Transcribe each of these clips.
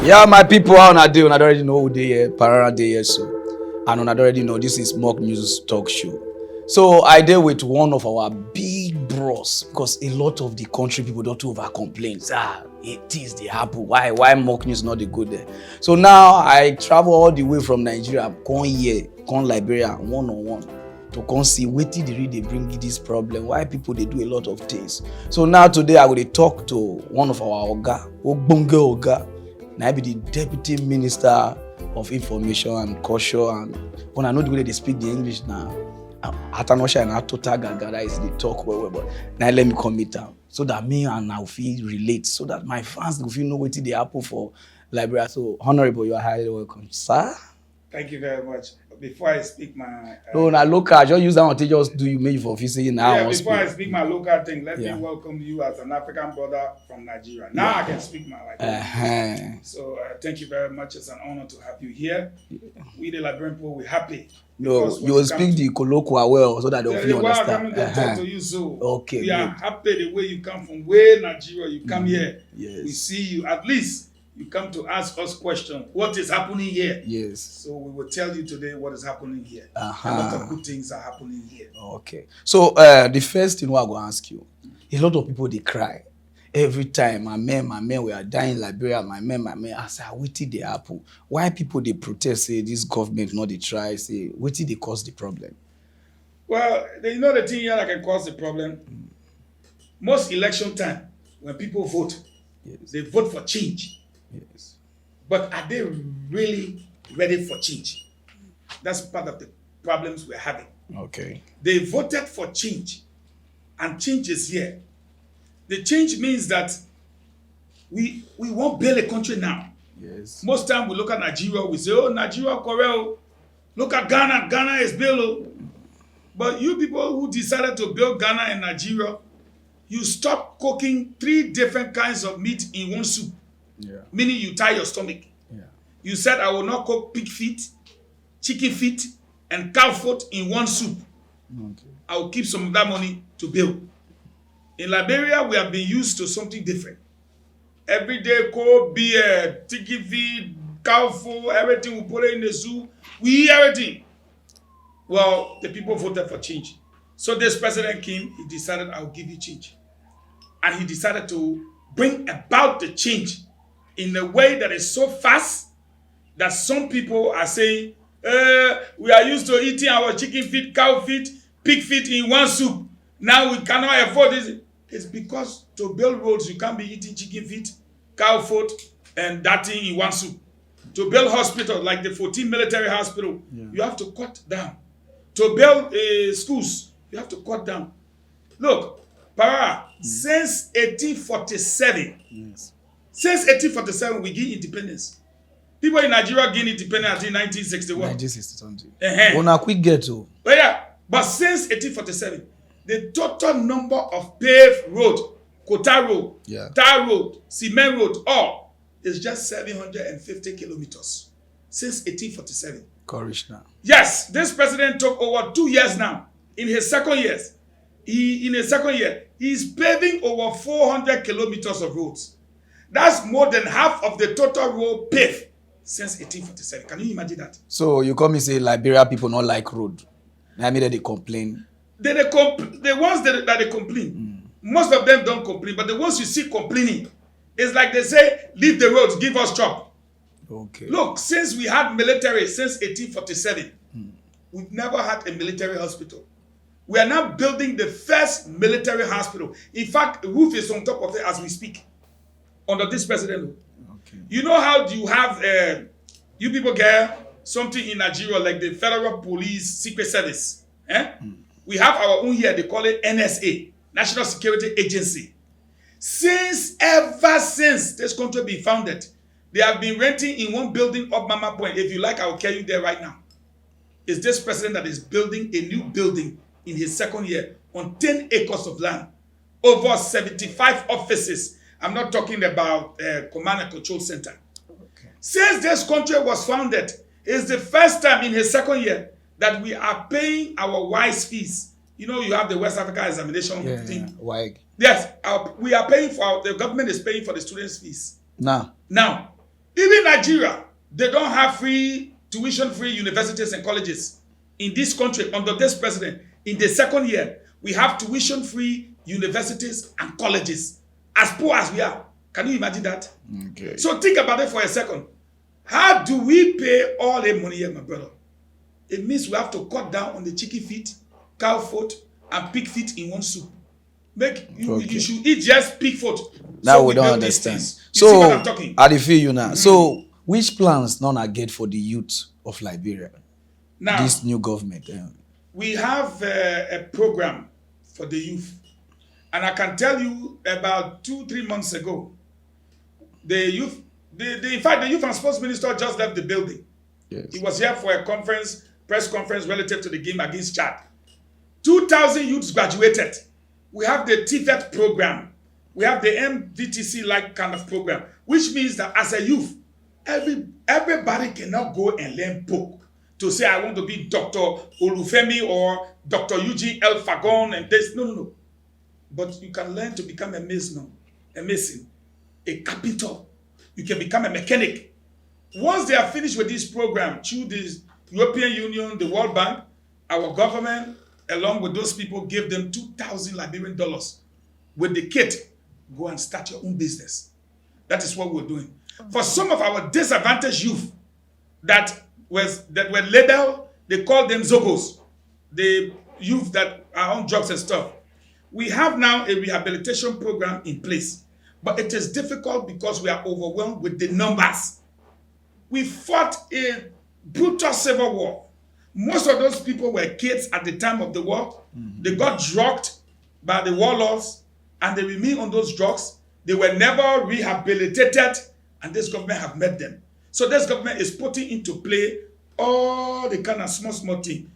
Yeah, my people, how una dey? Una already know who dey here. Parara dey here, so. And una already know this is Mock News Talk Show. So I dey with one of our big bros because a lot of the country people don't over complain. Things dey happen. Why Mock News not dey go there? So now I travel all the way from Nigeria, come here, come Liberia, one-on-one to come see wetin dey really dey bring this problem. Why people dey do a lot of things. So now today I will talk to one of our oga, ogbonge oga. Na be the Deputy Minister of Information and Culture, and when I know the way they speak the English now, Atanosha and Atota Gagara is the talk well, but now let me come meet am so that me and I will feel relate, so that my fans will feel know wetin dey happen for Liberia. So, Honorable, you are highly welcome, sir. Thank you very much. Before I speak my... no, na local. Just use that one to just do you make for office now. Yeah, before I speak my local thing, let me welcome you as an African brother from Nigeria. Now I can speak my language. So thank you very much. It's an honor to have you here. We the Liberian people, we're happy. No, you will speak the colloquial well so that they'll feel understand. I'm coming to talk to you, so okay, we are happy the way you come from way Nigeria. You come here. Yes. We see you. At least you come to ask us questions. What is happening here? Yes. So we will tell you today what is happening here. A lot of good things are happening here. Okay. So the first thing I'm going to ask you, a lot of people, they cry. Every time, my men, we are dying in Liberia, my men, I say, what did they happen? Why people, they protest, say, this government, not they try, say, what did they cause the problem? Well, you know the thing here that can cause the problem? Most election time, when people vote, they vote for change. Yes. But are they really ready for change? That's part of the problems we're having. Okay. They voted for change, and change is here. The change means that we won't build a country now. Yes. Most time we look at Nigeria, we say, oh, Nigeria, Korea. Look at Ghana, Ghana is built. But you people who decided to build Ghana and Nigeria, you stop cooking 3 different kinds of meat in one soup. Yeah. Meaning you tie your stomach. Yeah. You said, I will not cook pig feet, chicken feet, and cow foot in one soup. Okay. I will keep some of that money to build. In Liberia, we have been used to something different. Every day, cold beer, chicken feet, cow foot, everything we put it in the soup. We eat everything. Well, the people voted for change. So this president came, he decided, I will give you change. And he decided to bring about the change in a way that is so fast that some people are saying, we are used to eating our chicken feet, cow feet, pig feet in one soup. Now we cannot afford this. It's because to build roads, you can't be eating chicken feet, cow foot, and that thing in one soup. To build hospitals like the 14 military hospital, you have to cut down. To build schools, you have to cut down. Look, since 1847, since 1847, we gain independence. People in Nigeria gained independence until 1961. 1960. On a quick get to. But since 1847, the total number of paved road, Kota road, tar road, cement road, all is just 750 kilometers since 1847. Courage now. Yes, this president took over 2 years now. In his second year, he's paving over 400 kilometers of roads. That's more than half of the total road paved since 1847. Can you imagine that? So you come and say Liberia people not like road. I mean that they complain. The ones that they complain, most of them don't complain, but the ones you see complaining, it's like they say, leave the roads, give us job. Okay. Look, since we had military since 1847, we've never had a military hospital. We are now building the first military hospital. In fact, the roof is on top of it as we speak, under this president. Okay. You know how do you have, you people get something in Nigeria like the Federal Police Secret Service. We have our own here, they call it NSA, National Security Agency. Ever since this country been founded, they have been renting in one building up Mama Point. If you like, I will carry you there right now. It's this president that is building a new building in his second year on 10 acres of land, over 75 offices. I'm not talking about command and control center. Okay. Since this country was founded, it's the first time in his second year that we are paying our WISE fees. You know, you have the West Africa examination thing. WISE. Yes, we are paying for, the government is paying for the students' fees. Now, Even Nigeria, they don't have tuition-free universities and colleges. In this country, under this president, in the second year, we have tuition-free universities and colleges. As poor as we are. Can you imagine that? Okay. So think about it for a second. How do we pay all the money here, my brother? It means we have to cut down on the chicken feet, cow foot, and pig feet in one soup. You should eat just pig foot. Now so we don't build understand. these things. You see what I'm So talking? I dey feel you now. So which plans none get for the youth of Liberia? Now, This new government. we have a program for the youth. And I can tell you about 2-3 months ago, the youth, in fact, the youth and sports minister just left the building. Yes. He was here for a press conference relative to the game against Chad. 2,000 youths graduated. We have the TVET program. We have the MDTC-like kind of program, which means that as a youth, everybody cannot go and learn book to say, I want to be Dr. Olufemi or Dr. Eugene L. Fagon and this. No. But you can learn to become a mason, a carpenter. You can become a mechanic. Once they are finished with this program, through the European Union, the World Bank, our government, along with those people, give them 2,000 Liberian dollars with the kit. Go and start your own business. That is what we're doing. For some of our disadvantaged youth that were labeled, they call them Zogos, the youth that are on drugs and stuff. We have now a rehabilitation program in place, but it is difficult because we are overwhelmed with the numbers. We fought a brutal civil war. Most of those people were kids at the time of the war. They got drugged by the warlords and they remain on those drugs. They were never rehabilitated, and this government have met them. So this government is putting into play all the kind of small thing,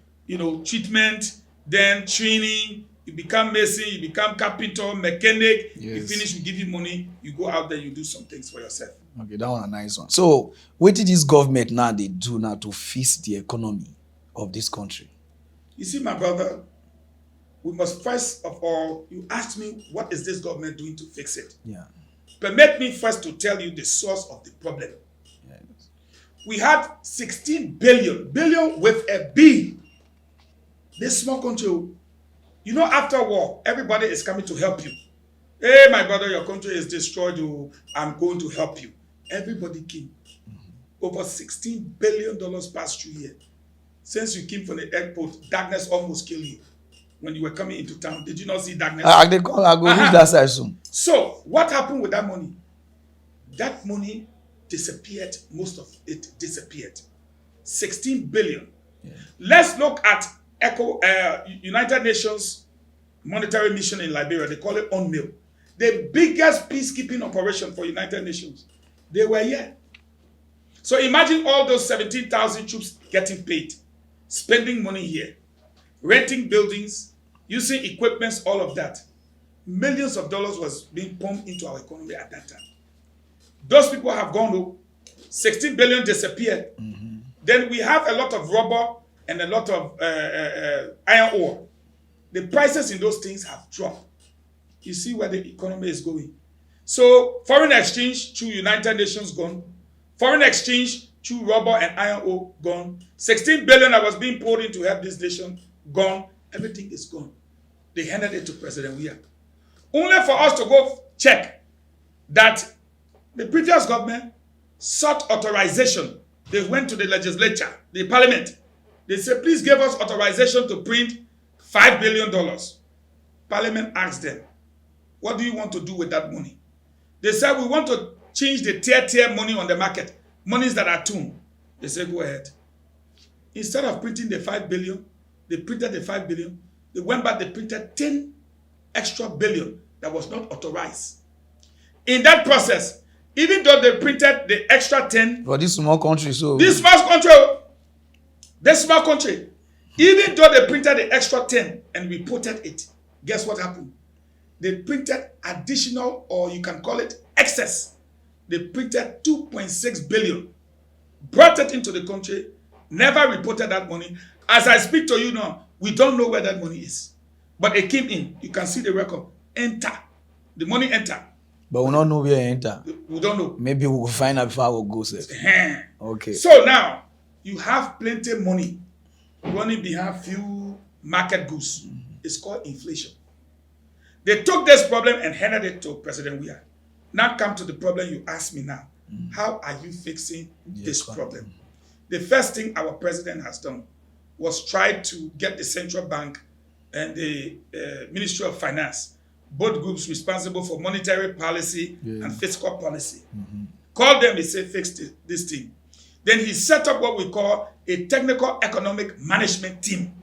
treatment, then training. You become mason, you become carpenter, mechanic. Yes. You finish, we give you money. You go out there, you do some things for yourself. Okay, that one a nice one. So what did this government now they do now to fix the economy of this country? You see, my brother, we must first of all, you asked me, what is this government doing to fix it? Yeah. Permit me first to tell you the source of the problem. Yes. We had 16 billion with a B. This small country, after war, everybody is coming to help you. Hey, my brother, your country is destroyed. I'm going to help you. Everybody came. Over $16 billion past 2 years. Since you came from the airport, darkness almost killed you when you were coming into town. Did you not see darkness? I go reach that side soon. So, what happened with that money? That money disappeared. Most of it disappeared. 16 billion. Yeah. Let's look at United Nations monetary mission in Liberia. They call it UNMIL. The biggest peacekeeping operation for United Nations. They were here. So imagine all those 17,000 troops getting paid, spending money here, renting buildings, using equipments, all of that. Millions of dollars was being pumped into our economy at that time. Those people have gone up. 16 billion disappeared. Then we have a lot of rubber and a lot of iron ore. The prices in those things have dropped. You see where the economy is going. So foreign exchange through United Nations gone. Foreign exchange through rubber and iron ore gone. 16 billion that was being poured in to help this nation gone. Everything is gone. They handed it to President Weah. Only for us to go check that the previous government sought authorization. They went to the legislature, the parliament. They said, please give us authorization to print $5 billion. Parliament asked them, what do you want to do with that money? They said, we want to change the tier money on the market, monies that are tuned. They said, go ahead. Instead of printing the 5 billion, they printed the 5 billion. They went back, they printed 10 extra billion that was not authorized. In that process, even though they printed the extra 10, For this small country, so this small country, even though they printed the extra 10 and reported it, guess what happened? They printed additional, or you can call it excess. They printed 2.6 billion, brought it into the country, never reported that money. As I speak to you now, we don't know where that money is. But it came in. You can see the record. Enter. The money enter. But we don't know where you enter. We don't know. Maybe we will find out before I will go, sir. Okay. So now, you have plenty of money running behind few market goods. It's called inflation. They took this problem and handed it to President Weah. Now come to the problem you asked me now. How are you fixing this problem? The first thing our president has done was try to get the central bank and the Ministry of Finance, both groups responsible for monetary policy and fiscal policy. Call them, he said, fix this thing. Then he set up what we call a technical economic management team.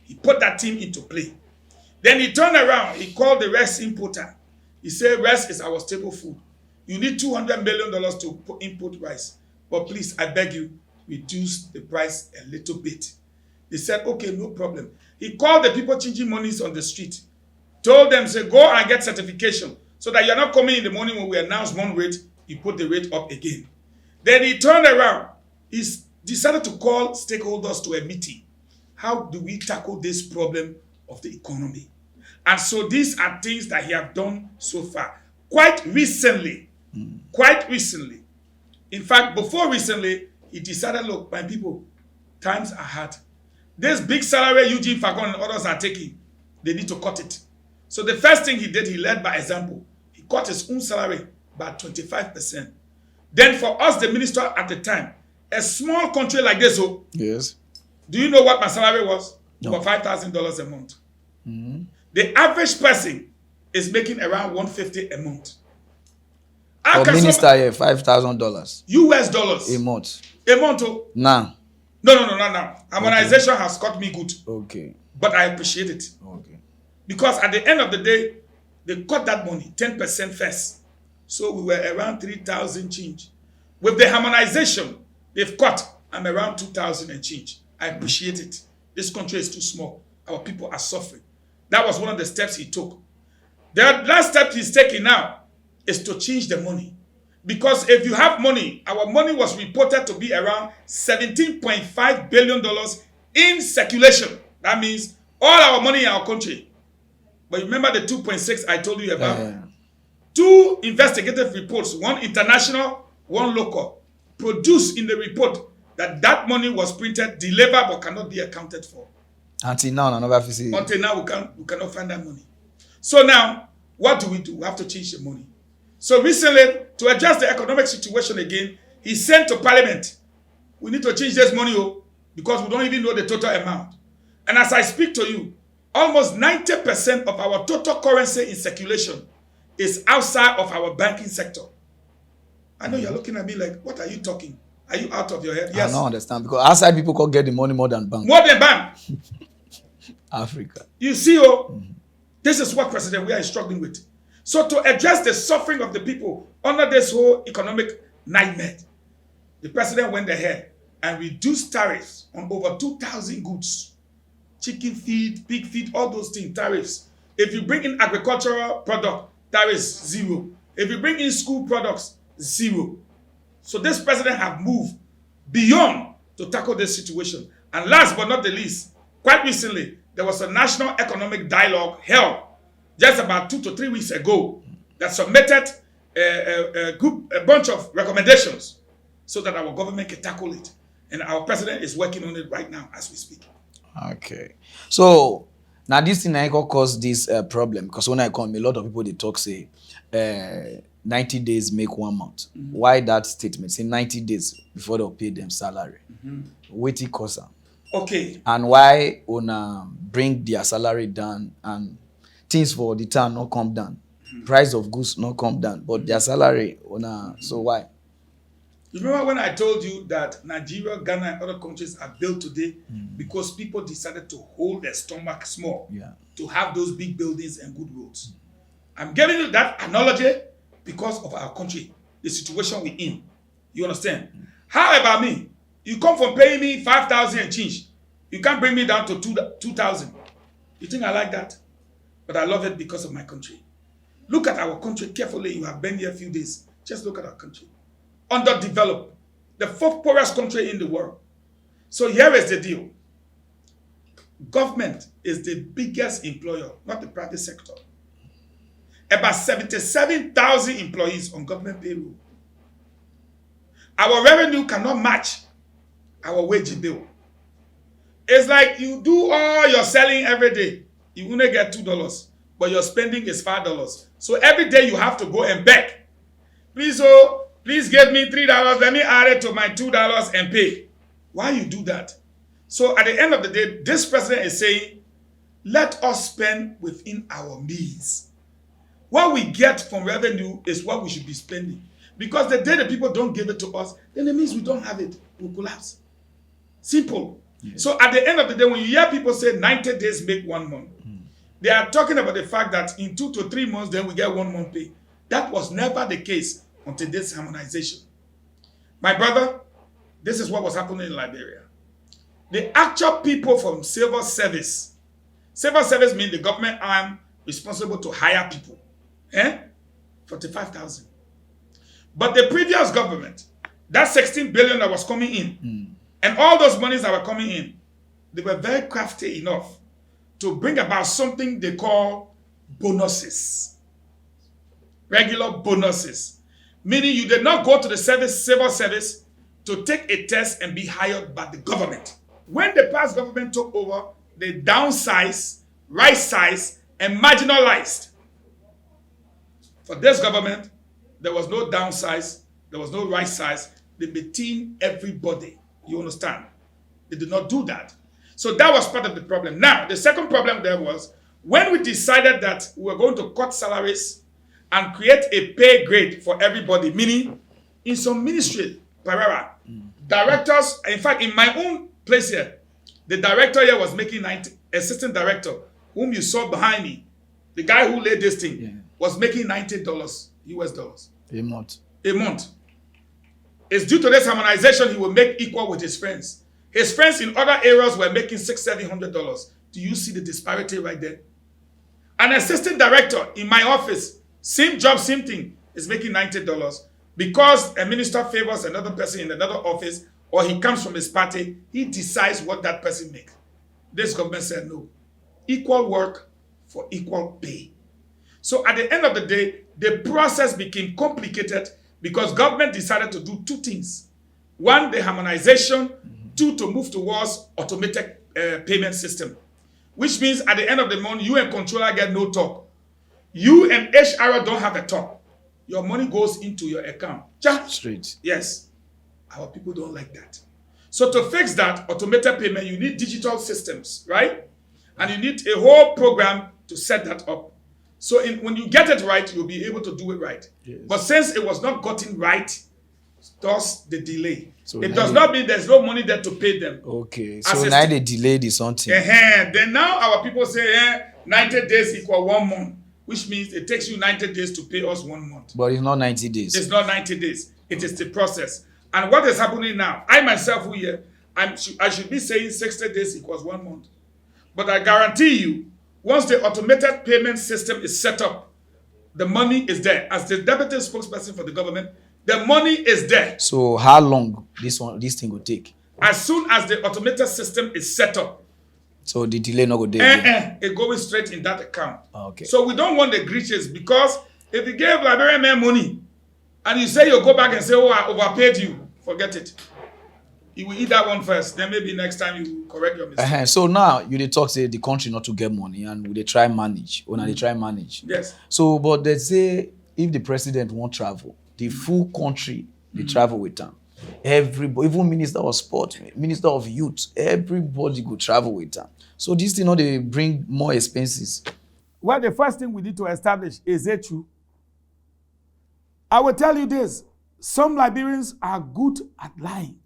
He put that team into play. Then he turned around, he called the rice importer. He said, rice is our staple food. You need $200 million to import rice. But please, I beg you, reduce the price a little bit. They said, okay, no problem. He called the people changing monies on the street, told them, say, go and get certification so that you're not coming in the morning when we announce one rate, you put the rate up again. Then he turned around. He decided to call stakeholders to a meeting. How do we tackle this problem of the economy? And so these are things that he have done so far. Quite recently, in fact, before recently, he decided, look, my people, times are hard. This big salary Eugene Fagon and others are taking, they need to cut it. So the first thing he did, he led by example. He cut his own salary by 25%. Then for us, the minister at the time, a small country like this, yes. Do you know what my salary was? No. For $5,000 a month. The average person is making around $150 a month. For minister here, $5,000 US dollars a month. A month. Now. No, not now. Harmonization has cut me good. Okay. But I appreciate it. Okay. Because at the end of the day, they cut that money 10% first. So we were around 3,000 change. With the harmonization, they've cut. I'm around 2,000 and change. I appreciate it. This country is too small. Our people are suffering. That was one of the steps he took. The last step he's taking now is to change the money. Because if you have money, our money was reported to be around $17.5 billion in circulation. That means all our money in our country. But remember the 2.6 I told you about? Two investigative reports, one international, one local, produced in the report that money was printed, delivered, but cannot be accounted for. Until now, Until now, we cannot find that money. So now, what do? We have to change the money. So recently, to adjust the economic situation again, he sent to Parliament. We need to change this money, because we don't even know the total amount. And as I speak to you, almost 90% of our total currency in circulation is outside of our banking sector. I know you're looking at me like, what are you talking? Are you out of your head? Yes. I don't understand, because outside people can get the money more than bank. More than bank. Africa. You see, this is what President Weah is struggling with. So to address the suffering of the people under this whole economic nightmare, the president went ahead and reduced tariffs on over 2,000 goods. Chicken feed, pig feed, all those things, tariffs. If you bring in agricultural product, tariffs, 0. If you bring in school products, 0. So this president have moved beyond to tackle this situation. And last but not the least, quite recently, there was a national economic dialogue held just about 2 to 3 weeks ago that submitted a bunch of recommendations so that our government can tackle it. And our president is working on it right now as we speak. Okay. So, now this thing I cause this problem, because when I come, a lot of people, they talk, say, 90 days make 1 month. Why that statement? Say 90 days before they'll pay them salary. Wait it cause them. Okay. And why una bring their salary down and things for the town not come down. Price of goods not come down. But their salary, so why? You remember when I told you that Nigeria, Ghana, and other countries are built today because people decided to hold their stomach small to have those big buildings and good roads. I'm giving you that analogy because of our country, the situation we're in. You understand? How about me? You come from paying me 5,000 and change. You can't bring me down to 2,000. You think I like that? But I love it because of my country. Look at our country carefully. You have been here a few days. Just look at our country. Underdeveloped. The 4th poorest country in the world. So here is the deal. Government is the biggest employer, not the private sector. about 77,000 employees on government payroll. Our revenue cannot match our wage bill. It's like you do all your selling every day. You only get $2, but your spending is $5. So every day you have to go and beg. Please, oh, please give me $3. Let me add it to my $2 and pay. Why you do that? So at the end of the day, this president is saying, let us spend within our means. What we get from revenue is what we should be spending. Because the day the people don't give it to us, then it means we don't have it. We'll collapse. Simple. Yes. So at the end of the day, when you hear people say 90 days make 1 month, they are talking about the fact that in 2 to 3 months, then we get 1 month pay. That was never the case until this harmonization. My brother, this is what was happening in Liberia. The actual people from civil service means the government arm responsible to hire people. 45,000. But the previous government, that 16 billion that was coming in, and all those monies that were coming in, they were very crafty enough to bring about something they call bonuses. Regular bonuses. Meaning you did not go to the civil service to take a test and be hired by the government. When the past government took over, they downsized, right-sized, and marginalized. For this government, there was no downsize, there was no right-size. They maintained everybody. You understand? They did not do that. So that was part of the problem. Now, the second problem there was when we decided that we were going to cut salaries and create a pay grade for everybody, meaning in some ministry, directors, in fact, in my own place here, the director here was making 90, assistant director, whom you saw behind me, the guy who laid this thing, was making $90 US dollars. A month. A month. It's due to this harmonization he will make equal with his friends. His friends in other areas were making $600-700. Do you see the disparity right there? An assistant director in my office, same job, same thing, is making $90. Because a minister favors another person in another office, or he comes from his party, he decides what that person makes. This government said no. Equal work for equal pay. So at the end of the day, the process became complicated because government decided to do 2 things. 1, the harmonization. 2, to move towards automated payment system. Which means at the end of the month, you and controller get no talk. You and HR don't have a talk. Your money goes into your account. Just straight. Yes. Our people don't like that. So to fix that automated payment, you need digital systems, right? And you need a whole program to set that up. So when you get it right, you'll be able to do it right. Yes. But since it was not gotten right, thus the delay. So it does not mean there's no money there to pay them. Okay, so now they delayed is something. Then now our people say 90 days equal 1 month, which means it takes you 90 days to pay us 1 month. But it's not 90 days. It's not 90 days. It is the process. And what is happening now? I myself who here, I should be saying 60 days equals 1 month. But I guarantee you, once the automated payment system is set up, the money is there. As the deputy spokesperson for the government, the money is there. So how long this thing will take? As soon as the automated system is set up. So the delay not go there. It goes straight in that account. Okay. So we don't want the glitches because if you gave Liberian men money and you say you go back and say, oh, I overpaid you, forget it. You will eat that one first. Then maybe next time you correct your mistake. So now you talk say the country not to get money and they try manage. Or now they try manage. Yes. So but they say if the president won't travel, the full country they travel with them. Everybody, even minister of sport, minister of youth, everybody go travel with them. So this thing, they bring more expenses. Well, the first thing we need to establish is it true? I will tell you this: some Liberians are good at lying,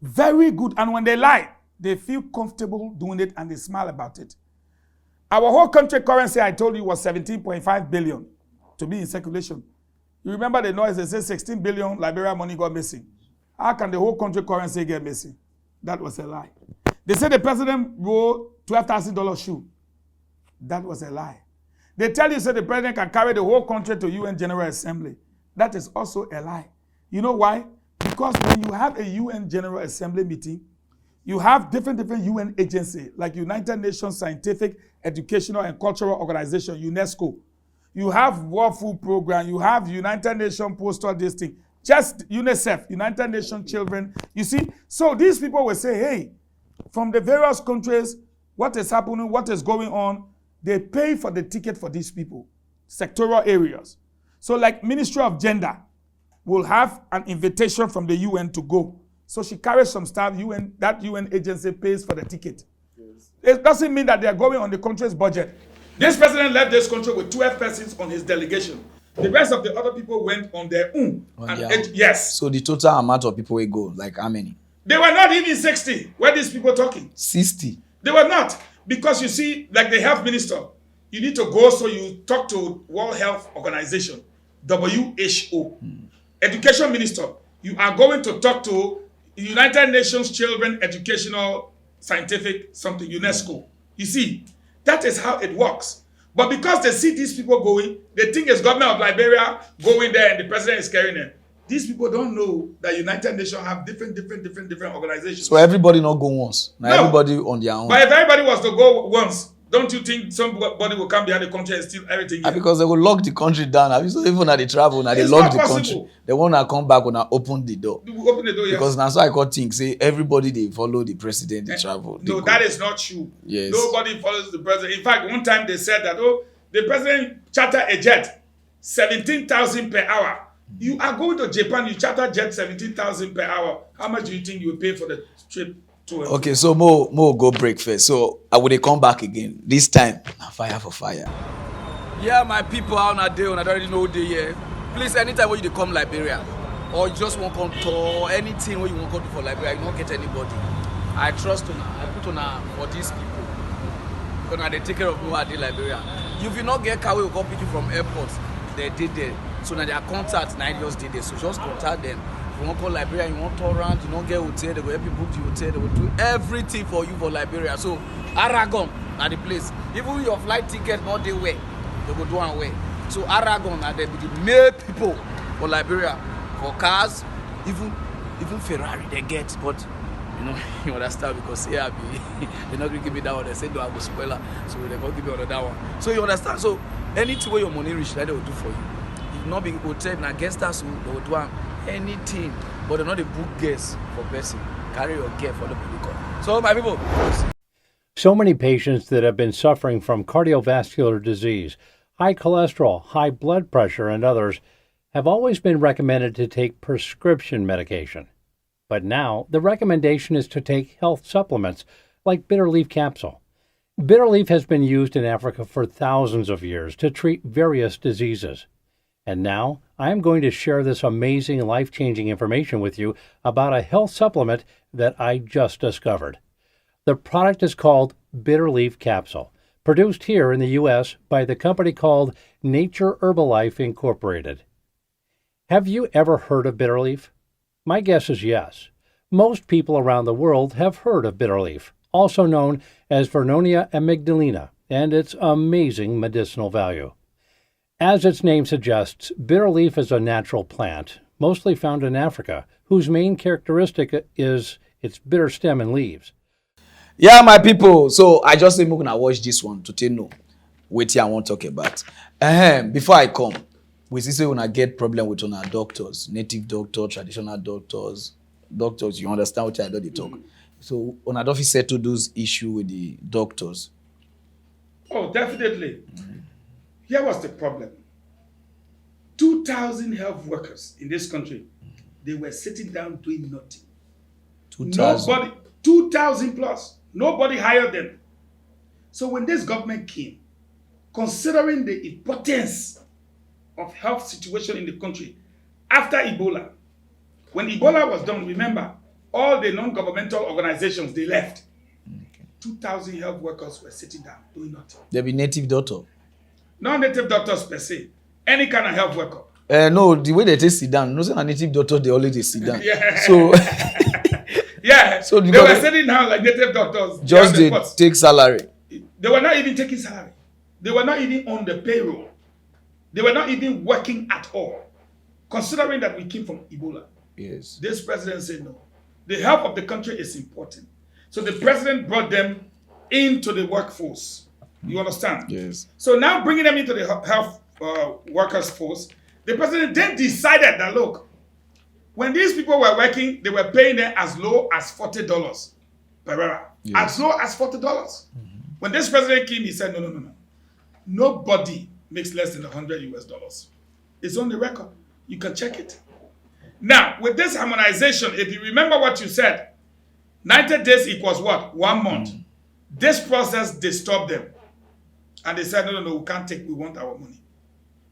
very good, and when they lie, they feel comfortable doing it and they smile about it. Our whole country currency, I told you, was 17.5 billion to be in circulation. You remember the noise, they say 16 billion Liberia money got missing. How can the whole country currency get missing? That was a lie. They said the president wore $12,000 shoe. That was a lie. They tell you, say the president can carry the whole country to UN General Assembly. That is also a lie. You know why? Because when you have a UN General Assembly meeting, you have different UN agencies like United Nations Scientific, Educational and Cultural Organization, UNESCO. you have World Food Program, you have United Nations Postal District, just UNICEF, United Nations Children. You see, so these people will say, hey, from the various countries, what is happening, what is going on, they pay for the ticket for these people, sectoral areas. So like Ministry of Gender will have an invitation from the UN to go. So she carries some stuff, that UN agency pays for the ticket. Yes. It doesn't mean that they are going on the country's budget. This president left this country with 12 persons on his delegation. The rest of the other people went on their own. Yes. So the total amount of people will go, like how many? They were not even 60. Where these people talking? 60. They were not. Because you see, like the health minister, you need to go, so you talk to World Health Organization, WHO. Education minister, you are going to talk to United Nations Children Educational Scientific something, UNESCO. You see, that is how it works. But because they see these people going, they think it's government of Liberia going there and the president is carrying them. These people don't know that United Nations have different organizations. So everybody not go once. Now no. Everybody on their own. But if everybody was to go once, don't you think somebody will come behind the country and steal everything? Because they will lock the country down. So even at the travel, now they lock the country. They want to come back when I open the door. Open the door, yes. Because now so I got things say everybody they follow the president, they travel. No, that is not true. Yes. Nobody follows the president. In fact, one time they said that the president chartered a jet, 17,000 per hour. You are going to Japan, you charter jet 17,000 per hour. How much do you think you will pay for the trip? Okay, so more go break first. So I will come back again. This time, fire for fire. Yeah, my people out on a day, I don't really know the year. Please, anytime when you come Liberia, or you just want to come tour, anything where you want to do for Liberia, you don't get anybody. I trust on I put on for these people. Because they take care of me at the Liberia. If you not get car, we will come pick you from airport. They did there. So now their contact 9 years did there. So just contact them. You want to call Liberia, you want to tour around, you don't get hotel, they will help you book the hotel, they will do everything for you for Liberia. So Aragon at the place. Even your flight ticket not the way, they will do one way. So Aragon are there be the main people for Liberia, for cars, even Ferrari they get, but you understand because they're not gonna give me that one. They said no, I will spoiler, so they're gonna give me another one. So you understand? So anything where your money reach, that they will do for you. If not be hotel, and against us, they will do anything, but they're not a book guess for person. Carry your care for the people. So my people. So many patients that have been suffering from cardiovascular disease, high cholesterol, high blood pressure, and others have always been recommended to take prescription medication. But now the recommendation is to take health supplements like bitter leaf capsule. Bitter leaf has been used in Africa for thousands of years to treat various diseases. And now I am going to share this amazing life-changing information with you about a health supplement that I just discovered. The product is called Bitter Leaf Capsule, produced here in the U.S. by the company called Nature Herbalife Incorporated. Have you ever heard of bitter leaf? My guess is yes. Most people around the world have heard of bitter leaf, also known as Vernonia amygdalina, and its amazing medicinal value. As its name suggests, bitter leaf is a natural plant, mostly found in Africa, whose main characteristic is its bitter stem and leaves. Yeah, my people. So I just think we're gonna watch this one to tell no. Wait here, I won't talk about. Before I come, we see when I get problem with our doctors, native doctors, traditional doctors, you understand what I do they talk. So on a office settle those issue with the doctors. Oh, definitely. Here was the problem. 2,000 health workers in this country, they were sitting down doing nothing. 2,000. 2,000 plus. Nobody hired them. So when this government came, considering the importance of health situation in the country, after Ebola, when Ebola was done, remember, all the non-governmental organizations, they left. 2,000 health workers were sitting down doing nothing. There be native doctor. Non-native doctors per se, any kind of health worker. No, the way they sit down, no, say a native doctor, they always sit down. Yeah. So, yeah, so they were sitting down like native doctors. Just they take salary. They were not even taking salary. They were not even on the payroll. They were not even working at all. Considering that we came from Ebola. Yes. This president said no. The health of the country is important. So the president brought them into the workforce. You understand? Yes. So now bringing them into the health workers' force, the president then decided that, look, when these people were working, they were paying them as low as $40 per hour. Yes. As low as $40. When this president came, he said, no. Nobody makes less than $100. It's on the record. You can check it. Now, with this harmonization, if you remember what you said, 90 days equals what? 1 month. This process, they stopped them. And they said, no, we can't take, we want our money.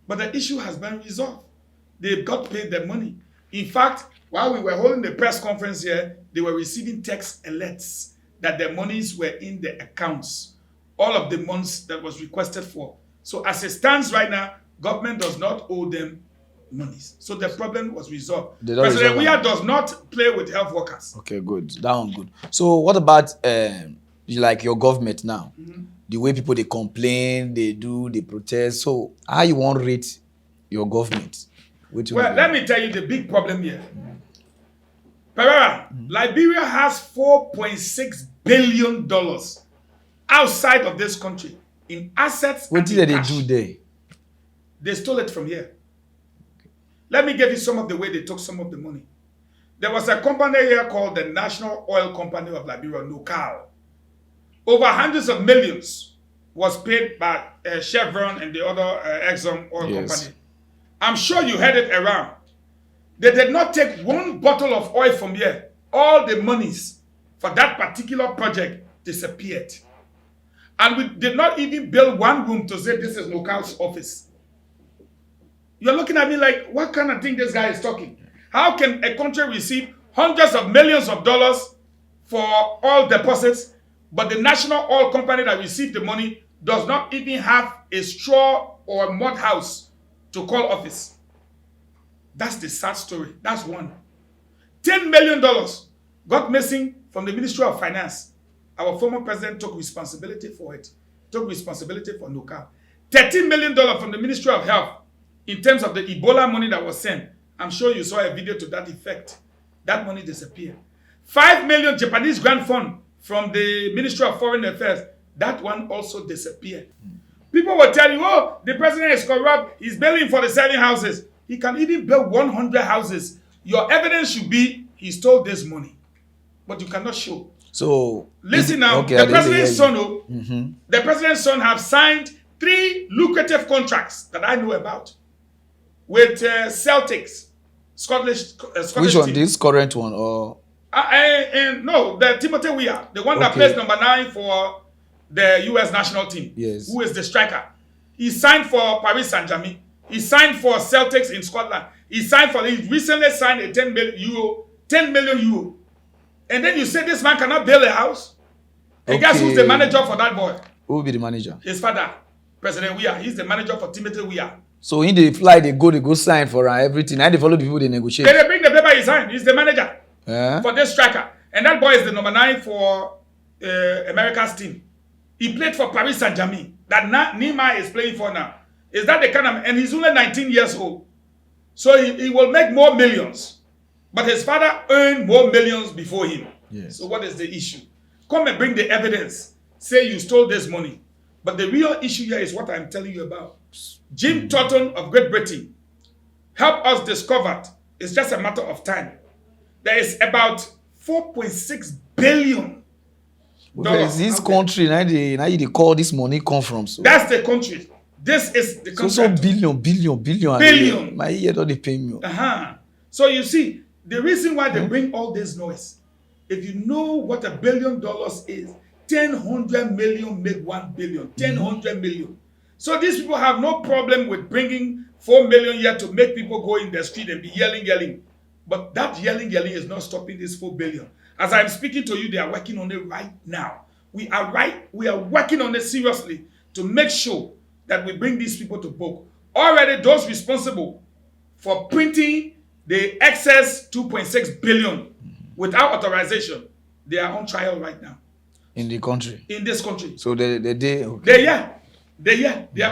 But the issue has been resolved. They've got paid their money. In fact, while we were holding the press conference here, they were receiving text alerts that their monies were in the accounts. All of the months that was requested for. So as it stands right now, government does not owe them monies. So the problem was resolved. President Weah does not play with health workers. Okay, good. That one good. So what about like your government now? The way people, they complain, they protest. So how you want to rate your government? Well, let me tell you the big problem here. Pereira, Liberia has $4.6 billion outside of this country in assets. What did they do there? They stole it from here. Let me give you some of the way they took some of the money. There was a company here called the National Oil Company of Liberia, NOCAL. Over hundreds of millions was paid by Chevron and the other Exxon oil company. I'm sure you heard it around. They did not take one bottle of oil from here. All the monies for that particular project disappeared. And we did not even build one room to say this is NOCAL's office. You're looking at me like, what kind of thing this guy is talking? How can a country receive hundreds of millions of dollars for oil deposits, but the national oil company that received the money does not even have a straw or mud house to call office? That's the sad story. That's one. $10 million got missing from the Ministry of Finance. Our former president took responsibility for it. Took responsibility for NOCAL. $13 million from the Ministry of Health in terms of the Ebola money that was sent. I'm sure you saw a video to that effect. That money disappeared. $5 million Japanese grant fund from the Ministry of Foreign Affairs. That one also disappeared. People will tell you, oh, the president is corrupt. He's building for the 7 houses. He can even build 100 houses. Your evidence should be he stole this money. But you cannot show. So listen now, the president's son, the president's son have signed 3 lucrative contracts that I know about with Celtics, Scottish which one? team. This current one or? No, the Timothy Weah, the one that plays number 9 for the U.S. national team. Yes. Who is the striker? He signed for Paris Saint-Germain. He signed for Celtics in Scotland. He recently signed a 10 million euro. And then you say this man cannot build a house? And guess who's the manager for that boy? Who will be the manager? His father, President Weah. He's the manager for Timothy Weah. So in the fly, they go sign for everything. And they follow the people, they negotiate. Then they bring the paper he signed. He's the manager for this striker. And that boy is the number 9 for America's team. He played for Paris Saint-Germain. That Nima is playing for now. Is that the kind of... And he's only 19 years old. So he will make more millions. But his father earned more millions before him. Yes. So what is the issue? Come and bring the evidence. Say you stole this money. But the real issue here is what I'm telling you about. Jim Thornton of Great Britain helped us discover it's just a matter of time. There is about 4.6 billion. This country, now they call this money come from. So. That's the country. This is the country. So billion. Billion. My ear don't pay me. So you see, the reason why they bring all this noise, if you know what $1 billion is, 100 million make 1 billion. 100 million. So these people have no problem with bringing 4 million here to make people go in the street and be yelling. But that yelling is not stopping this 4 billion. As I'm speaking to you, they are working on it right now. We are working on it seriously to make sure that we bring these people to book. Already those responsible for printing the excess 2.6 billion without authorization, they are on trial right now. In the country? In this country. So they are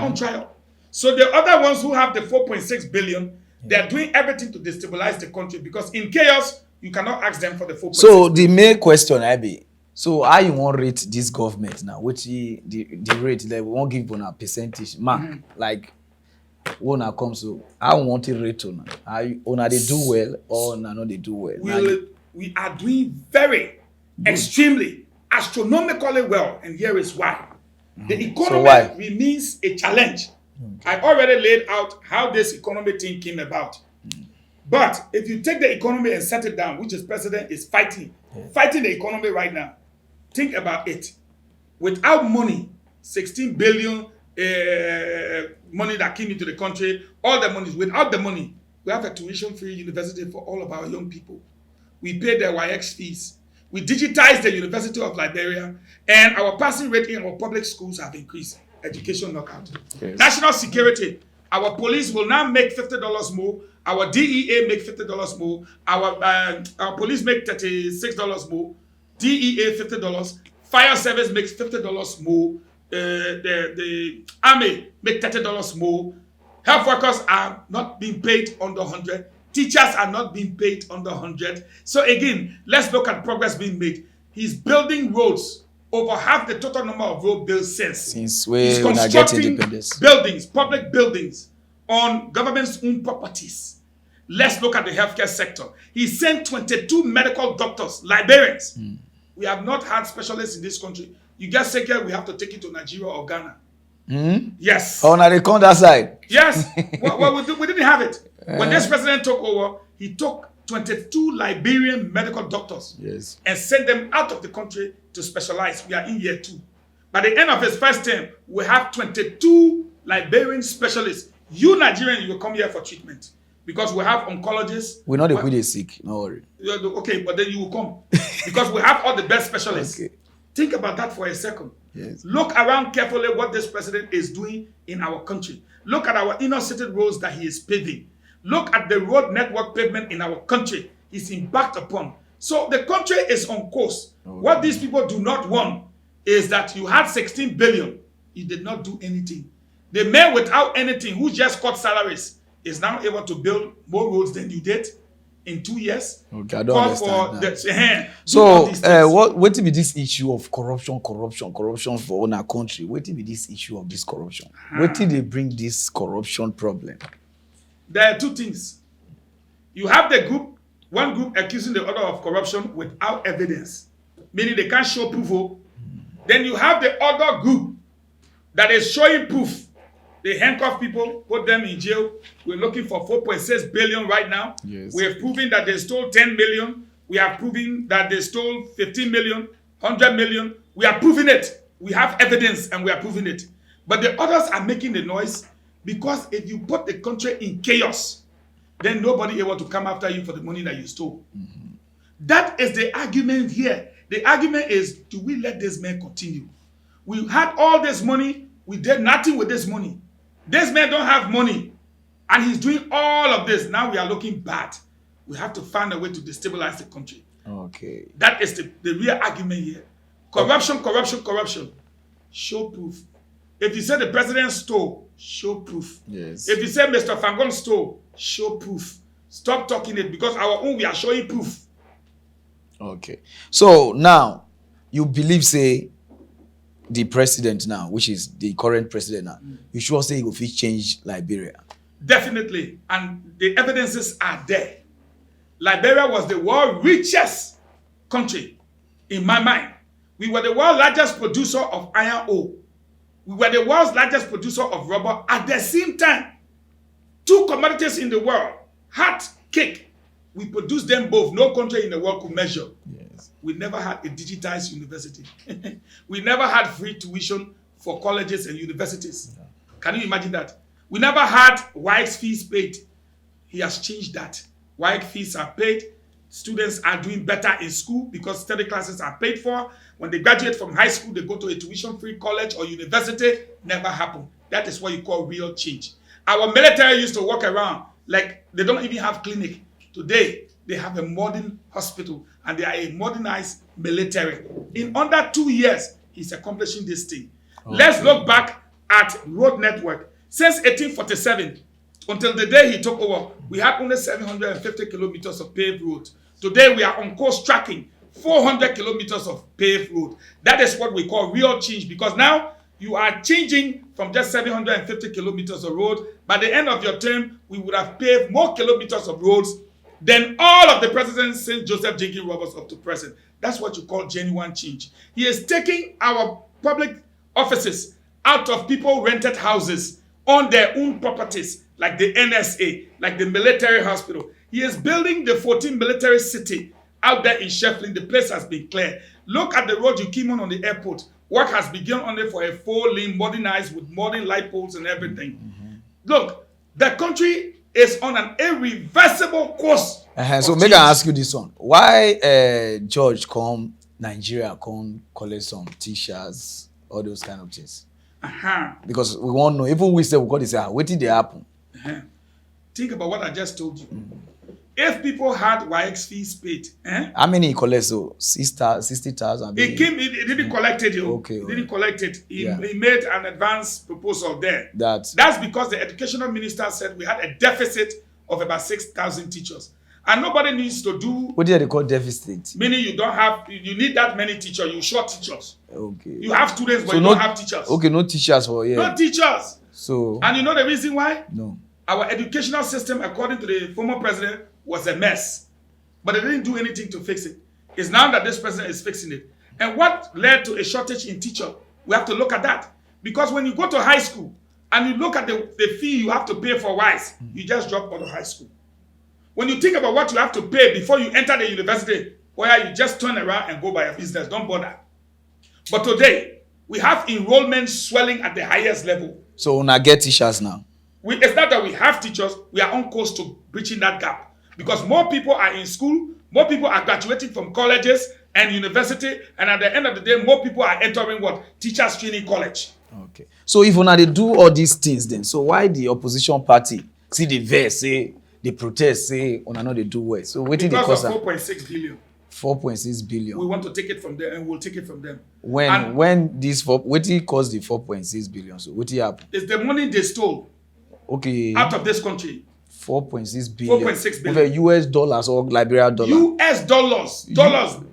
on trial. So the other ones who have the 4.6 billion, they are doing everything to destabilize the country because in chaos, you cannot ask them for the 4.6 So the main question, Abi, so how you want rate this government now? Which the rate, they won't give on a percentage. Like, when I come so I want to rate on. Una they do well or una no they do well. We are doing very, extremely, astronomically well, and here is why. The economy remains a challenge. I already laid out how this economy thing came about. But if you take the economy and set it down, which the president is fighting the economy right now, think about it. Without money, 16 billion money that came into the country, all the money, without the money, we have a tuition-free university for all of our young people. We pay their YX fees. We digitized the University of Liberia, and our passing rate in our public schools have increased. Education knockout. Yes. National security. Our police will now make $50 more. Our DEA make $50 more. Our police make $36 more. DEA $50. Fire service makes $50 more. The army make $30 more. Health workers are not being paid under 100. Teachers are not being paid under 100. So again, let's look at progress being made. He's building roads, over half the total number of road built since he's constructing buildings, public buildings on government's own properties. Let's look at the healthcare sector. He sent 22 medical doctors, Liberians. We have not had specialists in this country. You get sick here, we have to take you to Nigeria or Ghana. Yes. Oh, now they come that side. Yes. Well, we didn't have it. When this president took over, he took 22 Liberian medical doctors and sent them out of the country to specialize. We are in year 2. By the end of his first term, we have 22 Liberian specialists. You Nigerian, you will come here for treatment because we have oncologists. We're not a sick, no worry. Okay, but then you will come because we have all the best specialists. Okay. Think about that for a second. Yes. Look around carefully what this president is doing in our country. Look at our inner city roads that he is paving. Look at the road network pavement in our country he's embarked upon. So the country is on course. Okay. What these people do not want is that you had 16 billion. You did not do anything. The man without anything who just cut salaries is now able to build more roads than you did in 2 years. Okay, I don't understand that. So, what will be this issue of corruption for our country? What will be this issue of this corruption? What did they bring this corruption problem? There are 2 things. You have one group accusing the other of corruption without evidence, meaning they can't show proof. Then you have the other group that is showing proof. They handcuff people, put them in jail. We're looking for 4.6 billion right now. Yes. We have proven that they stole 10 million. We are proving that they stole 15 million, 100 million. We are proving it. We have evidence and we are proving it. But the others are making the noise because if you put the country in chaos, then nobody able to come after you for the money that you stole. That is the argument here. The argument is, do we let this man continue? We had all this money. We did nothing with this money. This man don't have money. And he's doing all of this. Now we are looking bad. We have to find a way to destabilize the country. Okay. That is the real argument here. Corruption. Show proof. If you say the president stole, show proof. Yes. If you say Mr. Fangon stole, show proof. Stop talking it because our own, we are showing proof. Okay. So now, you believe, say, the president now, which is the current president now, you sure say he will change Liberia? Definitely. And the evidences are there. Liberia was the world's richest country, in my mind. We were the world's largest producer of iron ore. We were the world's largest producer of rubber. At the same time, 2 commodities in the world, hot cake. We produced them both. No country in the world could measure. Yes. We never had a digitized university. We never had free tuition for colleges and universities. Yeah. Can you imagine that? We never had YX fees paid. He has changed that. YX fees are paid. Students are doing better in school because study classes are paid for. When they graduate from high school, they go to a tuition-free college or university. Never happened. That is what you call real change. Our military used to walk around like they don't even have clinic. Today, they have a modern hospital and they are a modernized military. In under 2 years, he's accomplishing this thing. Okay. Let's look back at road network. Since 1847, until the day he took over, we had only 750 kilometers of paved road. Today, we are on course tracking 400 kilometers of paved road. That is what we call real change because now You are changing from just 750 kilometers of road. By the end of your term, we would have paved more kilometers of roads than all of the presidents since Joseph Jenkins Roberts up to present. That's what you call genuine change. He is taking our public offices out of people rented houses on their own properties, like the NSA, like the military hospital. He is building the 14 military city out there in Sheffield. The place has been cleared. Look at the road you came on the airport. Work has begun on it for a 4-lane modernized with modern light poles and everything. Look, the country is on an irreversible course. So maybe I ask you this one. Why George come Nigeria come collect some t-shirts, all those kind of things? Because we want to know, even we say we got to say, what did they happen? Think about what I just told you. If people had YX fees paid, how many he collect? So 60,000. He didn't collect it. Okay. He didn't collect it. He made an advance proposal there. That's because the educational minister said we had a deficit of about 6,000 teachers. And nobody needs to do. What do they call deficit? Meaning you need that many teachers, you short teachers. Okay. You have students, but you don't have teachers. Okay, no teachers for No teachers. So. And you know the reason why? No. Our educational system, according to the former president, was a mess. But they didn't do anything to fix it. It's now that this president is fixing it. And what led to a shortage in teachers? We have to look at that. Because when you go to high school and you look at the fee you have to pay for WISE, you just drop out of high school. When you think about what you have to pay before you enter the university, where you just turn around and go by your business, don't bother. But today, we have enrollment swelling at the highest level. So now get teachers now. It's not that we have teachers, we are on course to breaching that gap. Because more people are in school, more people are graduating from colleges and university, and at the end of the day, more people are entering what? Teachers training college. Okay. So if una they do all these things then, so why the opposition party see the verse, say, they protest, say, una no they do well? So what did they cost? Because of 4.6 billion. 4.6 billion. We want to take it from them, and we'll take it from them. When this what did cost the 4.6 billion? So what did happen? It's the money they stole. Okay. Out of this country. 4.6 billion. 4.6 billion. Over US dollars or Liberia dollars. US dollars.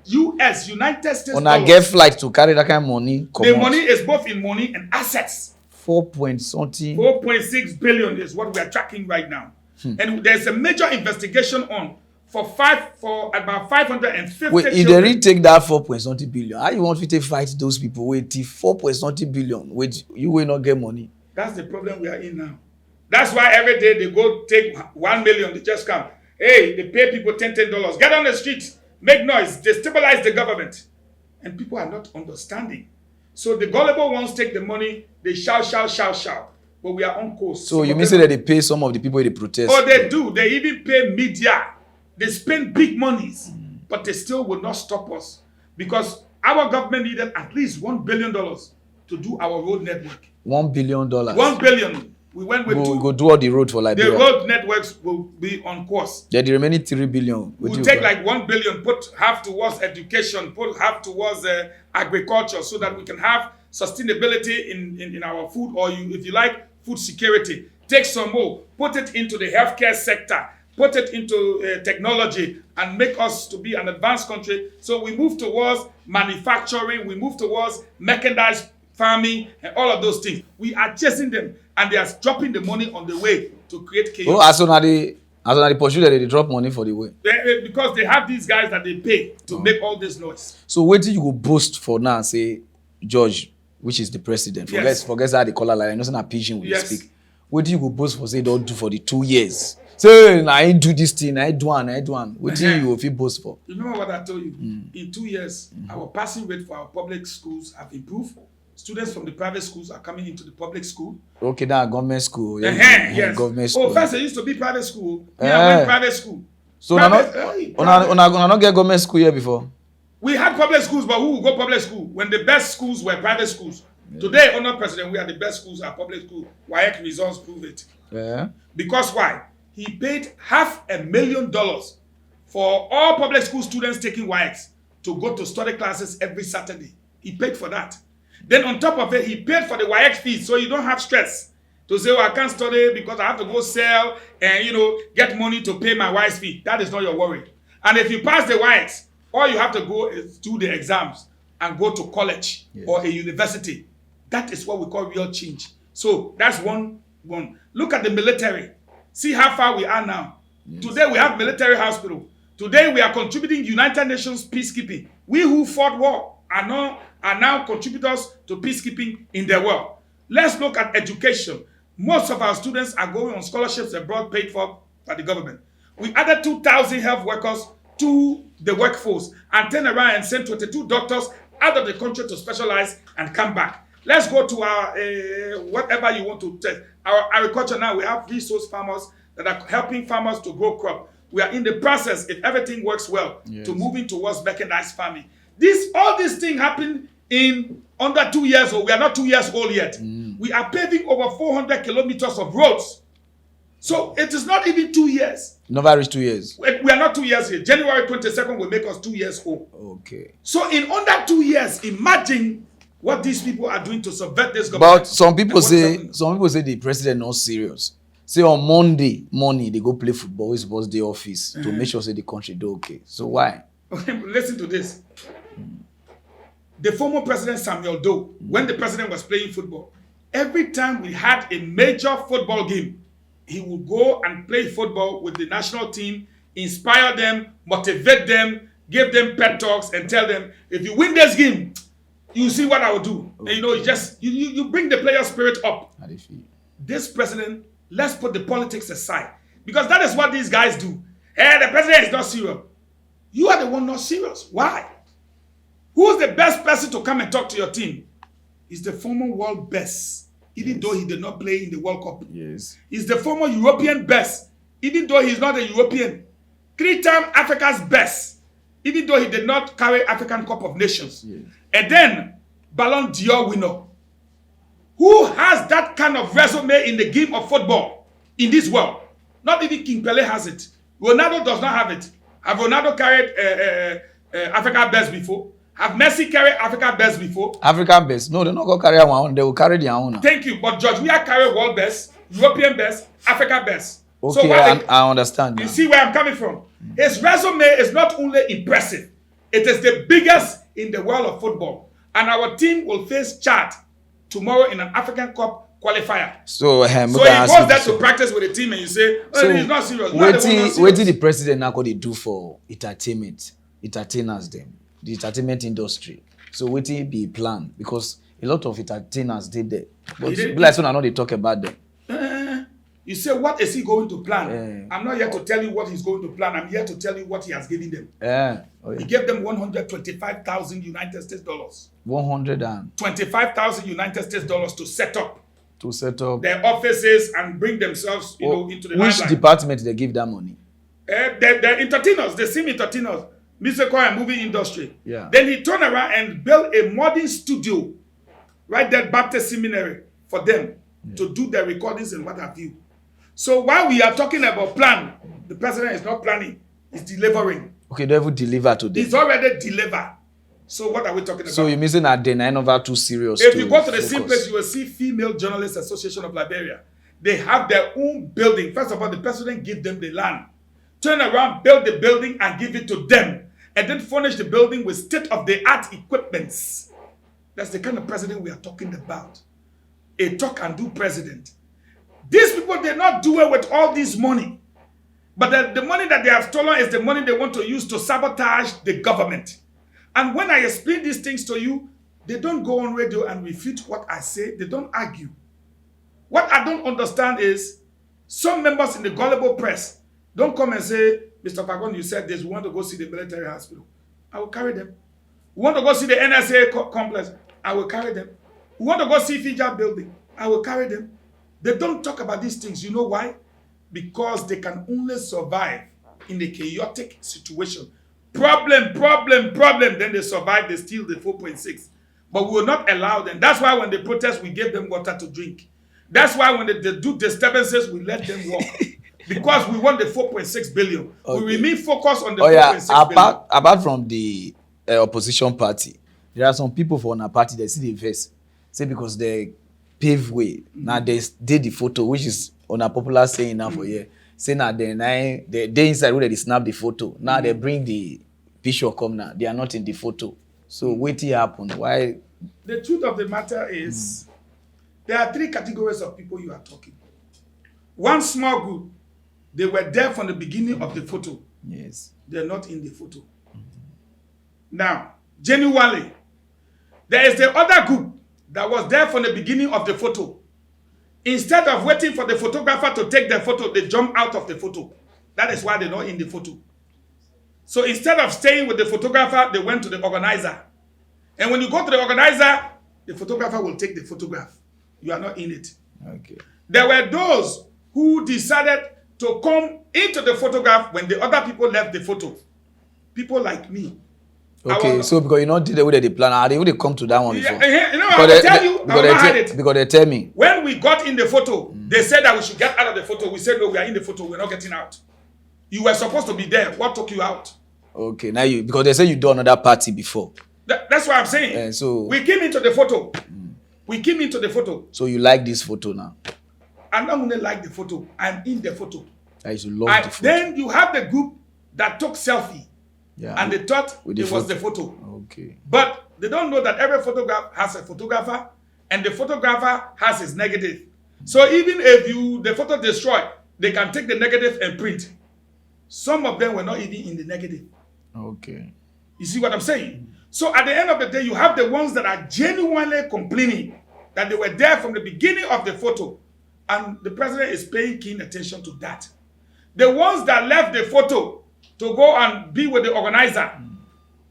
US, United States on dollars. a get flight to carry that kind of money. The money is both in money and assets. 4.6 billion is what we are tracking right now. And there's a major investigation on for about 550 Wait, if they really take that 4.something billion, how you want to fight those people with 4.something billion? Wait, you will not get money. That's the problem we are in now. That's why every day they go take 1 million, they just come. Hey, they pay people $10. Get on the street, make noise, destabilize the government. And people are not understanding. So the gullible ones take the money, they shout. But we are on course. So you mean say that they pay some of the people they protest? Oh, they do. They even pay media. They spend big monies. But they still will not stop us. Because our government needed at least $1 billion to do our road network. $1 billion. $1 billion. We went with we go do all the road for Liberia. The road networks will be on course. Yeah, the remaining 3 billion. We'll take like 1 billion, put half towards education, put half towards agriculture, so that we can have sustainability in our food, or if you like, food security. Take some more, put it into the healthcare sector, put it into technology, and make us to be an advanced country. So we move towards manufacturing, we move towards mechanized farming, and all of those things. We are chasing them, and they are dropping the money on the way to create chaos. Oh, as soon as they pursue that, they drop money for the way. Because they have these guys that they pay to make all this noise. So wait till you go boast for now and say, George, which is the president, forget how they call her like, I know it's not a pigeon we speak. Wait till you go boast for say, don't do for the 2 years. Say, I ain't do this thing, I do one. Wait till you go feel boast for. Remember what I told you? In 2 years, our passing rate for our public schools have improved. Students from the private schools are coming into the public school. Okay, now government school. Yes. Government school. Oh, first it used to be private school. I went private school. So not get government school here before? We had public schools, but who would go public school when the best schools were private schools? Yeah. Today, under President, we are the best schools are public school. WAEC results prove it. Yeah. Because why? He paid $500,000 for all public school students taking WAECs to go to study classes every Saturday. He paid for that. Then on top of it, he paid for the WAEC fees, so you don't have stress to say, I can't study because I have to go sell and, get money to pay my WAEC fee. That is not your worry. And if you pass the WAECs, all you have to go is do the exams and go to college or a university. That is what we call real change. So that's one. Look at the military. See how far we are now. Yes. Today we have military hospital. Today we are contributing United Nations peacekeeping. We who fought war are now contributors to peacekeeping in the world. Let's look at education. Most of our students are going on scholarships abroad paid for by the government. We added 2,000 health workers to the workforce and turn around and send 22 doctors out of the country to specialize and come back. Let's go to our whatever you want to test. Our agriculture now, we have resource farmers that are helping farmers to grow crop. We are in the process, if everything works well, to moving towards mechanized farming. All these things happen in under 2 years old. We are not 2 years old yet. We are paving over 400 kilometers of roads. So it is not even 2 years. Never reached 2 years. We are not 2 years yet. January 22nd will make us 2 years old. Okay. So in under 2 years, imagine what these people are doing to subvert this government. But some people say the president not serious. Say on Monday morning they go play football. It's supposed the office to make sure say the country do okay. So why? Listen to this. The former president Samuel Doe, when the president was playing football, every time we had a major football game, he would go and play football with the national team, inspire them, motivate them, give them pep talks, and tell them, if you win this game, you see what I will do. Okay. And you know, it's just you bring the player spirit up. How do you feel? This president, let's put the politics aside, because that is what these guys do. Hey, the president is not serious. You are the one not serious. Why? Who's the best person to come and talk to your team? He's the former world best, even though he did not play in the World Cup. Yes. He's the former European best, even though he's not a European. 3-time Africa's best, even though he did not carry African Cup of Nations. Yes. And then Ballon d'Or winner. Who has that kind of resume in the game of football in this world? Not even King Pele has it. Ronaldo does not have it. Have Ronaldo carried Africa best before? Have Messi carried Africa best before? Africa best? No, they're not going to carry one. They will carry their own. Thank you. But George, we are carrying world best, European best, Africa best. Okay, so I understand. You see where I'm coming from? His resume is not only impressive, it is the biggest in the world of football. And our team will face Chad tomorrow in an African Cup qualifier. So he goes there to practice with the team and you say, oh, so he's not serious. What did the president now do for entertainers them, the entertainment industry? So what did he be planned? Because a lot of entertainers did that. But like so now they talk about them. You say, what is he going to plan? I'm not here to tell you what he's going to plan. I'm here to tell you what he has given them. He gave them 125,000 United States dollars. 125,000 United States dollars to set up their offices and bring themselves, into the which limelight. Department they give that money? The entertainers, the same entertainers, musical and movie industry. Yeah. Then he turned around and built a modern studio, right there, Baptist Seminary, for them to do their recordings and what have you. So while we are talking about plan, the president is not planning, he's delivering. Okay, they will deliver today. He's already delivered. So what are we talking about? So you're missing at the 9 too serious. If you go to the same place, you will see Female Journalists Association of Liberia. They have their own building. First of all, the president give them the land. Turn around, build the building and give it to them. And then furnish the building with state-of-the-art equipments. That's the kind of president we are talking about. A talk and do president. These people, they're not doing with all this money. But the money that they have stolen is the money they want to use to sabotage the government. And when I explain these things to you, they don't go on radio and refute what I say. They don't argue. What I don't understand is some members in the gullible press don't come and say, Mr. Fagon, you said this. We want to go see the military hospital. I will carry them. We want to go see the NSA complex. I will carry them. We want to go see Fija building. I will carry them. They don't talk about these things. You know why? Because they can only survive in a chaotic situation. Problem. Then they survive, they steal the 4.6. But we will not allow them. That's why when they protest, we give them water to drink. That's why when they do disturbances, we let them walk. Because we want the 4.6 billion. Okay. We remain focused on the 4.6 billion. Apart from the opposition party, there are some people for our party that see the verse. Say because they pave way. Now they did the photo, which is on a popular saying now for here. Say now they inside where they snap the photo. Now they bring the picture come now. They are not in the photo. So what happened? Why The truth of the matter is, there are three categories of people you are talking. One small group, they were there from the beginning of the photo. Yes. They're not in the photo. Now, genuinely, there is the other group that was there from the beginning of the photo. Instead of waiting for the photographer to take the photo, they jump out of the photo. That is why they're not in the photo. So instead of staying with the photographer, they went to the organizer. And when you go to the organizer, the photographer will take the photograph. You are not in it. Okay. There were those who decided to come into the photograph when the other people left the photo. People like me. Okay, so because you know did the way they plan, they would come to that one before. You know, I will tell you, I will not hide it. Because they tell me. When we got in the photo, they said that we should get out of the photo. We said, no, we are in the photo. We're not getting out. You were supposed to be there. What took you out? Okay, now you, because they say you do another party before. That's what I'm saying. So we came into the photo. We came into the photo. So you like this photo now? I'm not going to like the photo. I'm in the photo. I should love the photo. Then you have the group that took selfie. Yeah, and they thought it was the photo. Okay. But they don't know that every photograph has a photographer, and the photographer has his negative. So even if the photo destroyed, they can take the negative and print. Some of them were not even in the negative. Okay. You see what I'm saying? So at the end of the day, you have the ones that are genuinely complaining that they were there from the beginning of the photo, and the president is paying keen attention to that. The ones that left the photo to go and be with the organizer,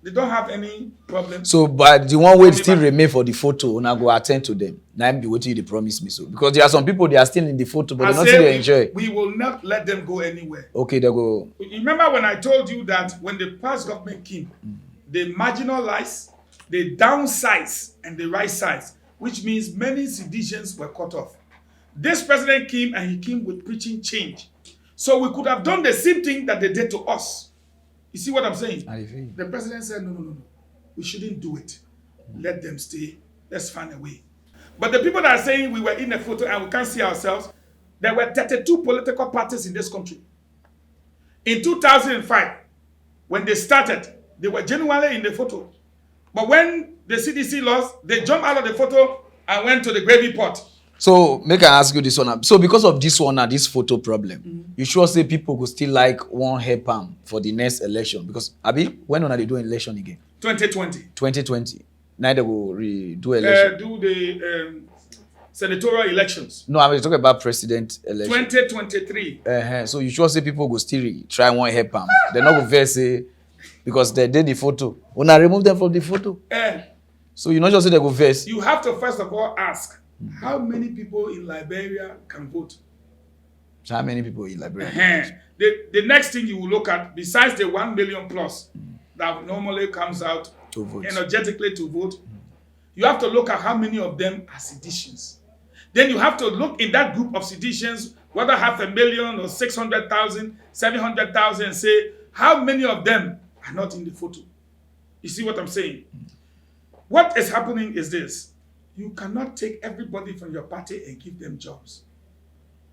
they don't have any problem. So, but the one way still remain for the photo, and I go attend to them. Now I'm be waiting you to promise me so. Because there are some people, they are still in the photo, but they're not still enjoy. We will not let them go anywhere. Okay, they go. Remember when I told you that when the past government came, they marginalized, they downsized, and they right-sized, which means many seditions were cut off. This president came and he came with preaching change. So we could have done the same thing that they did to us. You see what I'm saying? The president said, no. We shouldn't do it. Let them stay. Let's find a way. But the people that are saying we were in a photo and we can't see ourselves, there were 32 political parties in this country. In 2005, when they started, they were genuinely in the photo. But when the CDC lost, they jumped out of the photo and went to the gravy pot. So, make I ask you this one. So, because of this one, this photo problem, you sure say people could still like one hair palm for the next election? Because, Abi, when are they doing election again? 2020. 2020. Now they will redo election. Do the senatorial elections. No, I'm talking about president election. 2023. So, you sure say people will still try one hair palm? They're not going to say, because they did the photo. When I remove them from the photo. So, you not just say they go verse. You have to first of all ask, how many people in Liberia can vote? So how many people in Liberia? The next thing you will look at, besides the 1 million plus that normally comes out to vote, energetically to vote, you have to look at how many of them are seditions. Then you have to look in that group of seditions, whether 500,000 or 600,000, 700,000, and say, how many of them are not in the photo? You see what I'm saying? What is happening is this. You cannot take everybody from your party and give them jobs.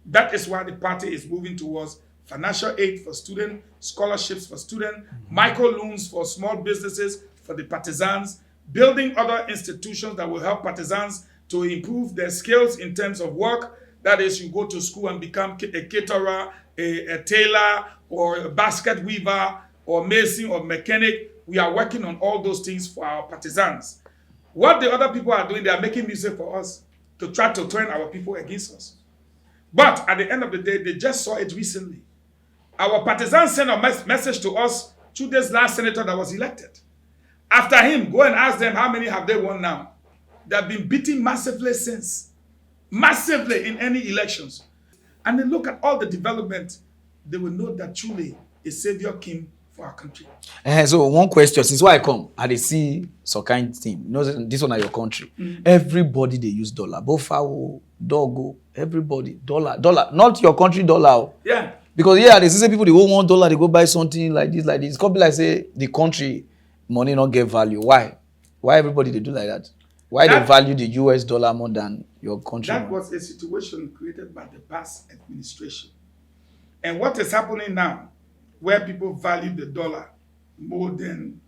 That is why the party is moving towards financial aid for students, scholarships for students, microloans for small businesses, for the partisans, building other institutions that will help partisans to improve their skills in terms of work. That is, you go to school and become a caterer, a tailor, or a basket weaver, or mason, or mechanic. We are working on all those things for our partisans. What the other people are doing, they are making music for us to try to turn our people against us. But at the end of the day, they just saw it recently. Our partisans sent a message to us through this last senator that was elected. After him, go and ask them how many have they won now. They have been beaten massively since. Massively in any elections. And they look at all the development, they will know that truly a savior came for our country. So one question, since why I come, I dey see some kind thing. You know, this one is your country. Everybody they use dollar. Bofao, Dogo, everybody. Dollar. Not your country dollar. Yeah. Because they see people they want $1, they go buy something like this. It's probably like say the country money not get value. Why? Why everybody they do like that? Why they value the US dollar more than your country? That was a situation created by the past administration. And what is happening now, where people value the dollar more than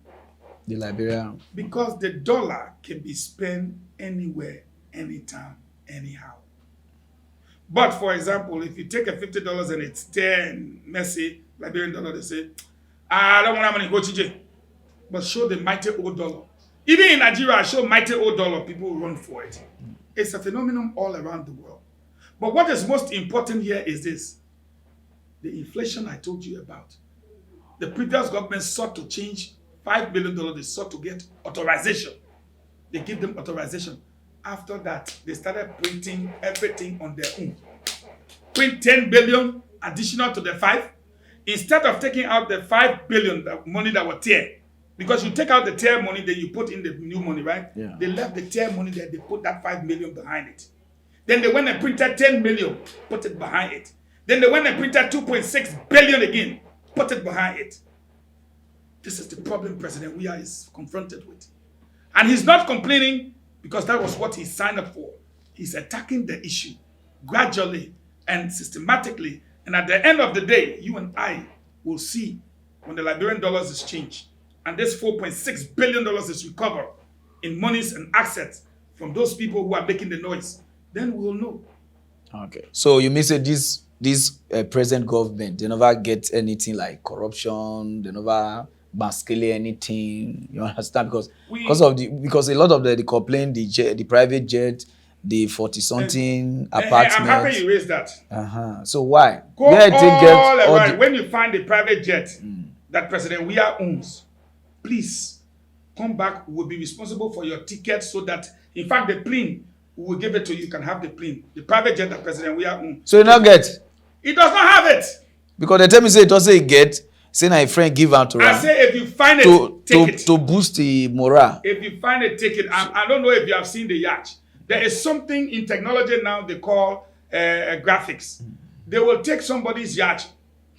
The Liberia. Because the dollar can be spent anywhere, anytime, anyhow. But for example, if you take a $50 and it's 10, let's say, Liberian dollar, they say, I don't want that money, go TJ. But show the mighty old dollar. Even in Nigeria, show mighty old dollar, people run for it. It's a phenomenon all around the world. But what is most important here is this. The inflation I told you about. The previous government sought to change $5 billion. They sought to get authorization. They give them authorization. After that, they started printing everything on their own. Print 10 billion additional to the 5. Instead of taking out the 5 billion the money that was there, because you take out the tear money, then you put in the new money, right? Yeah. They left the tear money there, they put that 5 million behind it. Then they went and printed 10 million, put it behind it. Then they went and printed 2.6 billion again, put it behind it. This is the problem President Weah is confronted with. And he's not complaining because that was what he signed up for. He's attacking the issue gradually and systematically. And at the end of the day, you and I will see when the Liberian dollars is changed and this $4.6 billion is recovered in monies and assets from those people who are making the noise, then we will know. Okay. So you mean say this present government, they never get anything like corruption, they never basically anything, you understand? Because a lot of the complaint, the private jet, the 40-something apartment. I'm happy you raised that. So why? Go all around. When you find the private jet that President Weah owns, please come back. We will be responsible for your ticket so that, in fact, the plane, we will give it to you. You can have the plane. The private jet that President Weah owns. So you not get? He does not have it. Because they tell me say it doesn't get. Say my friend give out to I say if you find it, take it. To boost the morale. If you find a ticket, I don't know if you have seen the yacht. There is something in technology now they call graphics. They will take somebody's yacht,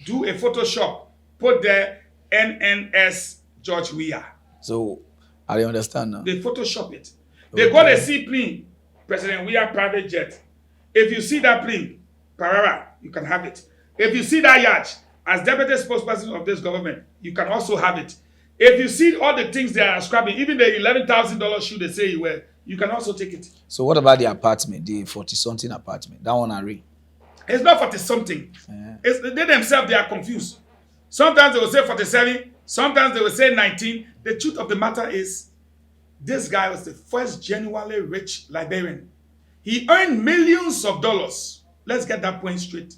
do a Photoshop, put there NNS George Weah. So I understand now. They Photoshop it. They go to see plane, President Weah private jet. If you see that plane, Parara, you can have it. If you see that yacht, as deputy spokesperson of this government, you can also have it. If you see all the things they are ascribing, even the $11,000 shoe they say you wear, you can also take it. So what about the apartment, the 40-something apartment? That one I read. It's not 40-something. They themselves, they are confused. Sometimes they will say 47, sometimes they will say 19. The truth of the matter is, this guy was the first genuinely rich Liberian. He earned millions of dollars. Let's get that point straight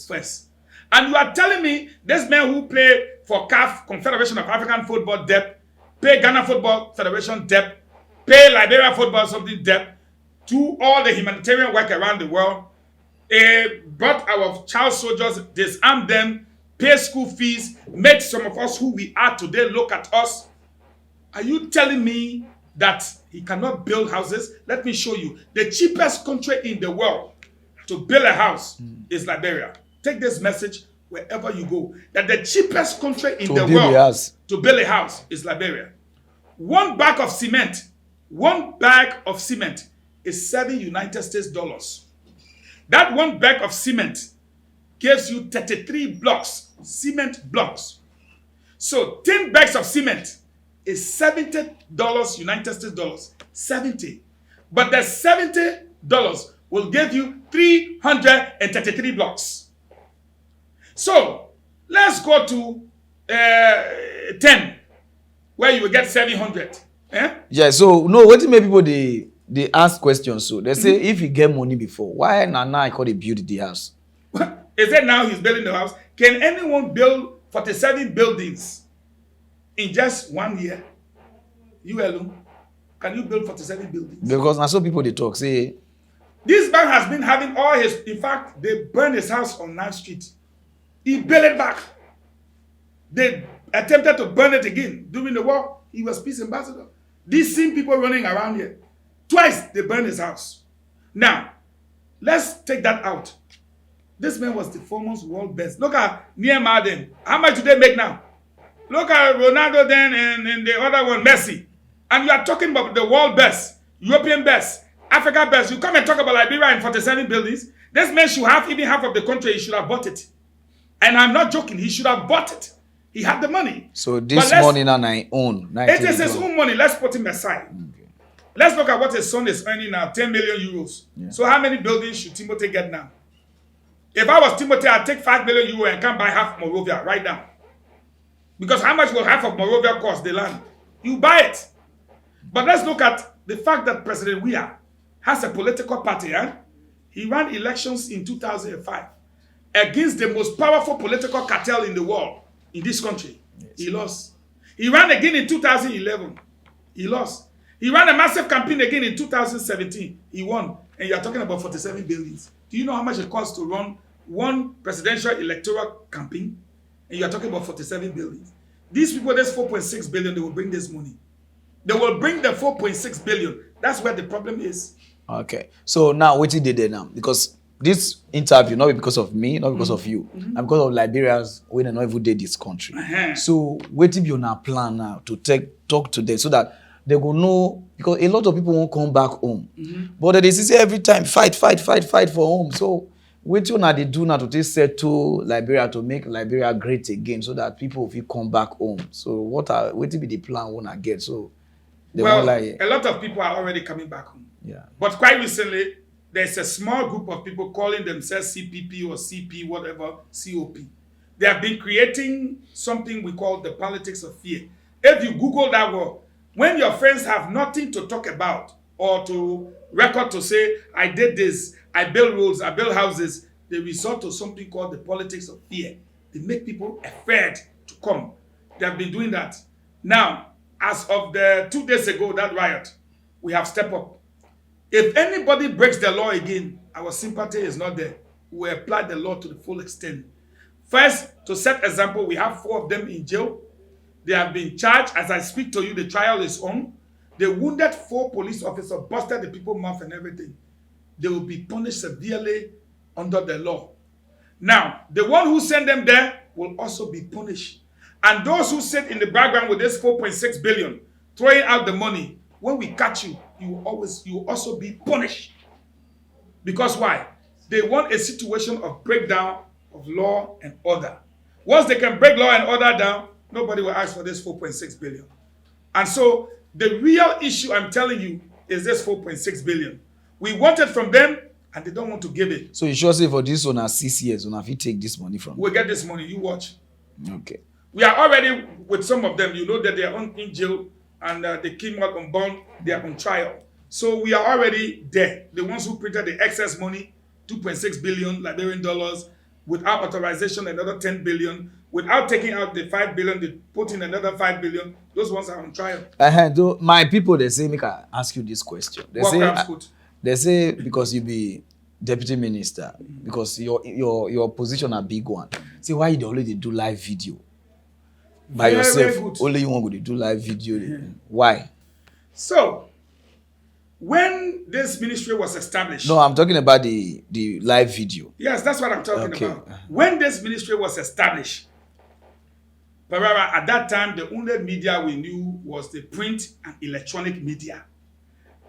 first. And you are telling me this man who played for CAF, Confederation of African Football debt, pay Ghana Football Federation debt, pay Liberia Football something debt, do all the humanitarian work around the world, brought our child soldiers, disarmed them, pay school fees, made some of us who we are today look at us. Are you telling me that he cannot build houses? Let me show you. The cheapest country in the world to build a house is Liberia. Take this message wherever you go. That the cheapest country in the world to build a house is Liberia. One bag of cement is 7 United States dollars. That one bag of cement gives you 33 blocks, cement blocks. So 10 bags of cement is $70 United States dollars. 70. But the $70 will give you 333 blocks. So let's go to 10, where you will get 700. Yeah, so no, what do make people they ask questions? So they say if you get money before, why now I call it build the house? Is it now he's building the house? Can anyone build 47 buildings in just 1 year? You alone? Can you build 47 buildings? Because now some people they talk, say this man has been having all his, in fact, they burned his house on 9th Street. He built it back. They attempted to burn it again during the war. He was peace ambassador. These same people running around here. Twice they burned his house. Now, let's take that out. This man was the foremost world best. Look at Neymar then. How much do they make now? Look at Ronaldo then and the other one, Messi. And you are talking about the world best, European best, Africa best. You come and talk about Liberia in 47 buildings. This man should have even half of the country. He should have bought it. And I'm not joking. He should have bought it. He had the money. So this money now I own. It is his own money. Let's put him aside. Okay. Let's look at what his son is earning now, 10 million euros. Yeah. So how many buildings should Timothy get now? If I was Timothy, I'd take 5 million euros and come buy half Monrovia right now. Because how much will half of Monrovia cost the land? You buy it. But let's look at the fact that President Weah has a political party. He ran elections in 2005 against the most powerful political cartel in the world, in this country. Yes. He lost. He ran again in 2011. He lost. He ran a massive campaign again in 2017. He won. And you are talking about 47 billions. Do you know how much it costs to run one presidential electoral campaign? And you are talking about 47 billions. These people, there's 4.6 billion, they will bring this money. They will bring the 4.6 billion. That's where the problem is. Okay. So now what did they now? Because this interview, not because of me, not because of you, and because of Liberians when they not even did this country. So what if you're not plan now to talk to them so that they will know, because a lot of people won't come back home. But they say every time fight for home. So what you now they do now to take settle Liberia to make Liberia great again so that people will come back home. So what will be the plan wanna get? So a lot of people are already coming back home. Yeah. But quite recently, there's a small group of people calling themselves CPP or CP, whatever, COP. They have been creating something we call the politics of fear. If you Google that word, when your friends have nothing to talk about or to record to say, I did this, I built roads, I built houses, they resort to something called the politics of fear. They make people afraid to come. They have been doing that. Now, as of the 2 days ago, that riot, we have stepped up. If anybody breaks the law again, our sympathy is not there. We apply the law to the full extent. First, to set example, we have 4 of them in jail. They have been charged. As I speak to you, the trial is on. They wounded 4 police officers, busted the people's mouth and everything. They will be punished severely under the law. Now, the one who sent them there will also be punished. And those who sit in the background with this 4.6 billion, throwing out the money, when we catch you, you will also be punished. Because why? They want a situation of breakdown of law and order. Once they can break law and order down, nobody will ask for this 4.6 billion. And so the real issue, I'm telling you, is this 4.6 billion. We want it from them, and they don't want to give it. So you sure say for this one, 6 years, if you take this money from them? We'll get this money. You watch. Okay. We are already with some of them. You know that they are in jail, and they came out on bond. They are on trial. So we are already there. The ones who printed the excess money, 2.6 billion Liberian dollars, without authorization, another 10 billion. Without taking out the 5 billion, they put in another 5 billion. Those ones are on trial. My people, they say, make I ask you this question. They say because you be deputy minister, because your position a big one. See why you already do live video by yourself. Only you want to do live video. Why? So when this ministry was established. No, I'm talking about the live video. Yes, that's what I'm talking about. When this ministry was established, at that time, the only media we knew was the print and electronic media.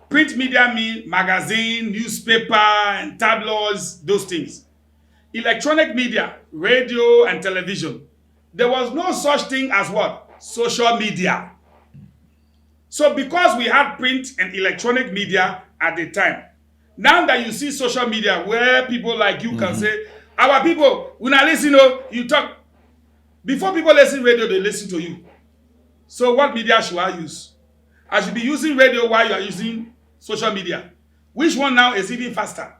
Print media means magazine, newspaper, and tabloids, those things. Electronic media, radio, and television. There was no such thing as what? Social media. So because we had print and electronic media at the time, now that you see social media where people like you can say, our people, when I listen, you talk. Before people listen radio, they listen to you. So what media should I use? I should be using radio while you are using social media. Which one now is even faster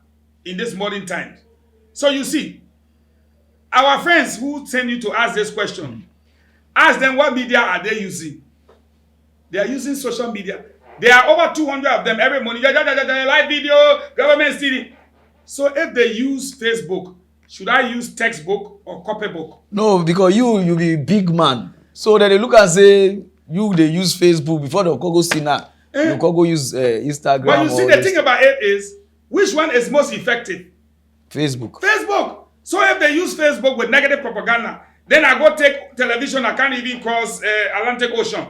in this modern time? So you see, our friends who send you to ask this question, ask them what media are they using? They are using social media. There are over 200 of them every morning. Live video, government city. So if they use Facebook, should I use textbook or copybook? No, because you be big man. So then they look and say, they use Facebook before they go see now. You go use Instagram. But you see, the thing about it is, which one is most effective? Facebook. Facebook. So if they use Facebook with negative propaganda, then I go take television, I can't even cross Atlantic Ocean.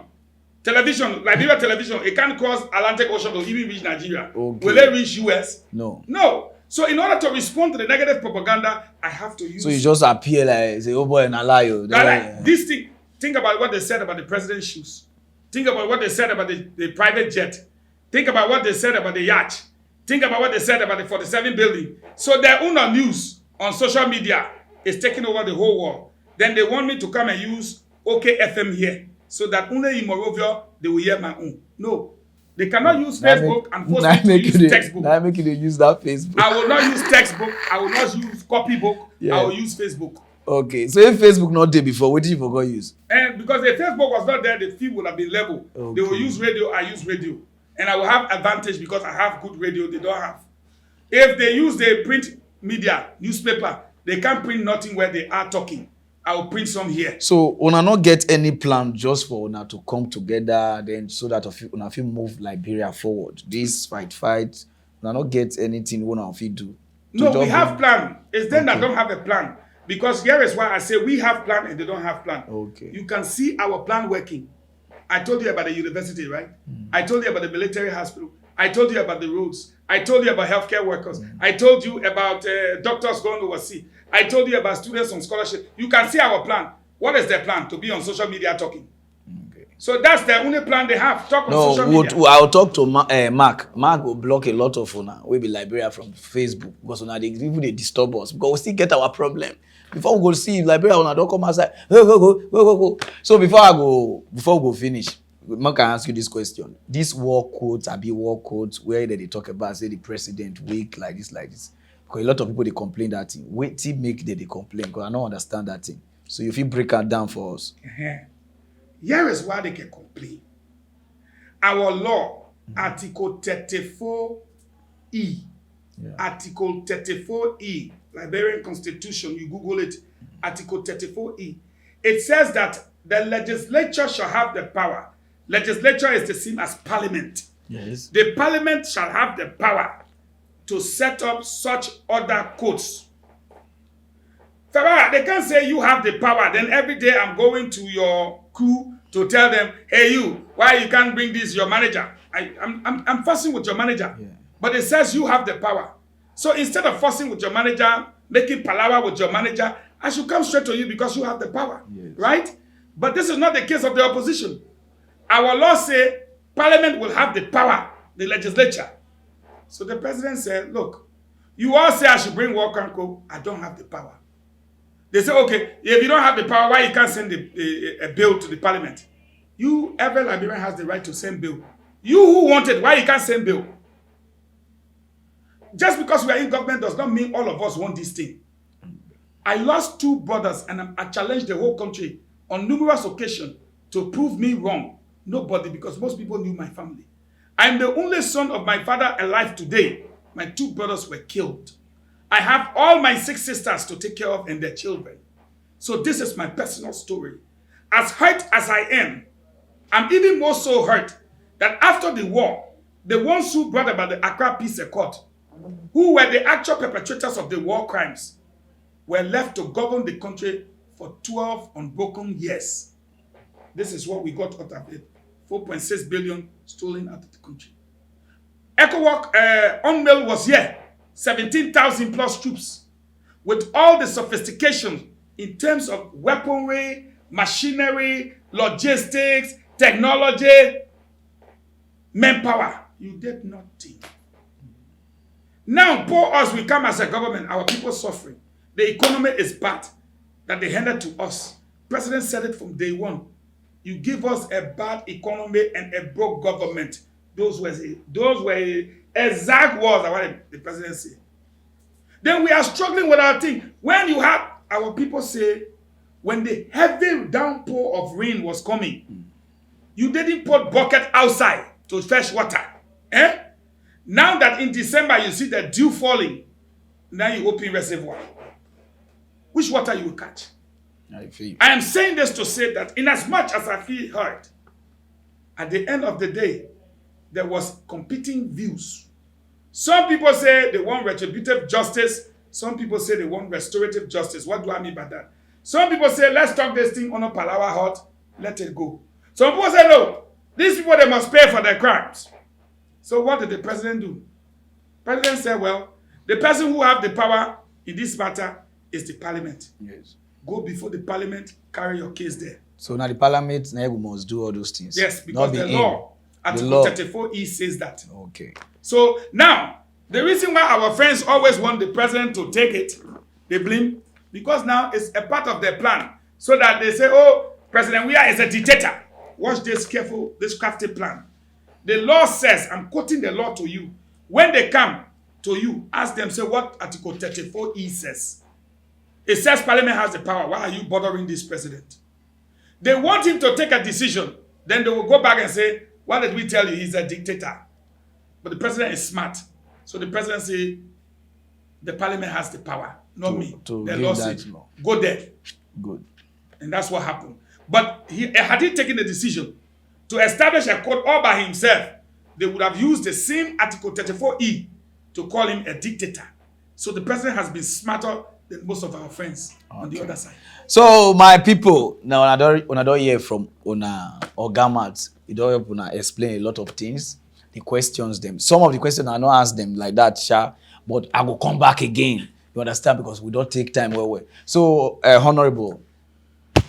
Television, Liberia television, it can't cross Atlantic Ocean to even reach Nigeria. Okay. Will it reach US? No. No. So in order to respond to the negative propaganda, I have to use. So you just appear like say, oh boy, and I lie you. Like this thing. Think about what they said about the president's shoes. Think about what they said about the private jet. Think about what they said about the yacht. Think about what they said about the 47 building. So their own news on social media is taking over the whole world. Then they want me to come and use OKFM here so that only in Morovia they will hear my own. No. They cannot use Facebook and force me to use textbook. Now make you use that Facebook. I will not use textbook. I will not use copybook. Yeah. I will use Facebook. Okay. So if Facebook not there before, what did you forgot use? And because if Facebook was not there, the feed would have been level. Okay. They will use radio, I use radio. And I will have advantage because I have good radio they don't have. If they use the print media, newspaper, they can't print nothing where they are talking. I will print some here. So una not get any plan just for una to come together then so that una feel move Liberia forward. This fight. Una not get anything una feel do. No, we have plan. It's them that don't have a plan. Because here is why I say we have plan and they don't have plan. Okay. You can see our plan working. I told you about the university, right? I told you about the military hospital. I told you about the roads. I told you about healthcare workers. I told you about doctors going overseas. I told you about students on scholarship. You can see our plan. What is their plan? To be on social media talking. Okay. So that's the only plan they have. Talk on social media. I'll talk to Mark. Mark will block a lot of una. We be Liberia from Facebook because una they disturb us because we still get our problem. Before we go see Liberia, una don't come outside. Go. So before we go finish, Mark can ask you this question. This war quotes, war quotes, where they talk about say the president weak like this. Because a lot of people they complain that thing. Wait till make they complain because I don't understand that thing. So if you break it down for us. Here is why they can complain. Our law, Article 34E. Yeah. Article 34E, Liberian Constitution, you Google it, Article 34E. It says that the legislature shall have the power. Legislature is the same as parliament. Yes. The parliament shall have the power to set up such other codes. They can't say you have the power, then every day I'm going to your crew to tell them, hey you, why you can't bring this, your manager? I'm fussing with your manager. Yeah. But it says you have the power. So instead of fussing with your manager, making palaver with your manager, I should come straight to you because you have the power. Yes. Right? But this is not the case of the opposition. Our law say parliament will have the power, the legislature. So the president said, look, you all say I should bring war control. I don't have the power. They say, okay, if you don't have the power, why you can't send a bill to the parliament? Every Liberian has the right to send bill. You who want it, why you can't send bill? Just because we are in government does not mean all of us want this thing. I lost 2 brothers and I challenged the whole country on numerous occasions to prove me wrong. Nobody, because most people knew my family. I'm the only son of my father alive today. My 2 brothers were killed. I have all my 6 sisters to take care of and their children. So this is my personal story. As hurt as I am, I'm even more so hurt that after the war, the ones who brought about the Accra Peace Accord, who were the actual perpetrators of the war crimes, were left to govern the country for 12 unbroken years. This is what we got out of it. 4.6 billion stolen out of the country. ECOWAC UNMIL was here. 17,000 plus troops. With all the sophistication in terms of weaponry, machinery, logistics, technology, manpower. You did nothing. Now, poor us, we come as a government, our people suffering. The economy is bad that they handed to us. President said it from day one. You give us a bad economy and a broke government. Those were exact words of what the president said. Then we are struggling with our thing. When you have our people say, when the heavy downpour of rain was coming, you didn't put bucket outside to fetch water. Now that in December you see the dew falling, now you open reservoir. Which water you will catch? I am saying this to say that in as much as I feel hurt, at the end of the day, there was competing views. Some people say they want retributive justice. Some people say they want restorative justice. What do I mean by that? Some people say, let's talk this thing on a palaver hut, let it go. Some people say, no, these people, they must pay for their crimes. So what did the president do? President said, well, the person who have the power in this matter is the parliament. Yes. Go before the parliament, carry your case there. So now the parliament now must do all those things. Yes, because Not the be law, The Article law. 34E says that. Okay. So now, the reason why our friends always want the president to take it, they blame, because now it's a part of their plan. So that they say, oh, President Weah is a dictator. Watch this careful, this crafty plan. The law says, I'm quoting the law to you. When they come to you, ask them, say what Article 34E says. It says Parliament has the power. Why are you bothering this president? They want him to take a decision. Then they will go back and say, what did we tell you? He's a dictator. But the president is smart. So the president say, the parliament has the power, not me. The law says, go there. Good. And that's what happened. But had he taken the decision to establish a court all by himself, they would have used the same Article 34E to call him a dictator. So the president has been smarter than most of our friends on the other side. So my people, now I don't hear from Una or Gamat. You don't help Una explain a lot of things. The questions them. Some of the questions I not ask them like that, Sha, but I will come back again. You understand? Because we don't take time well. So honorable,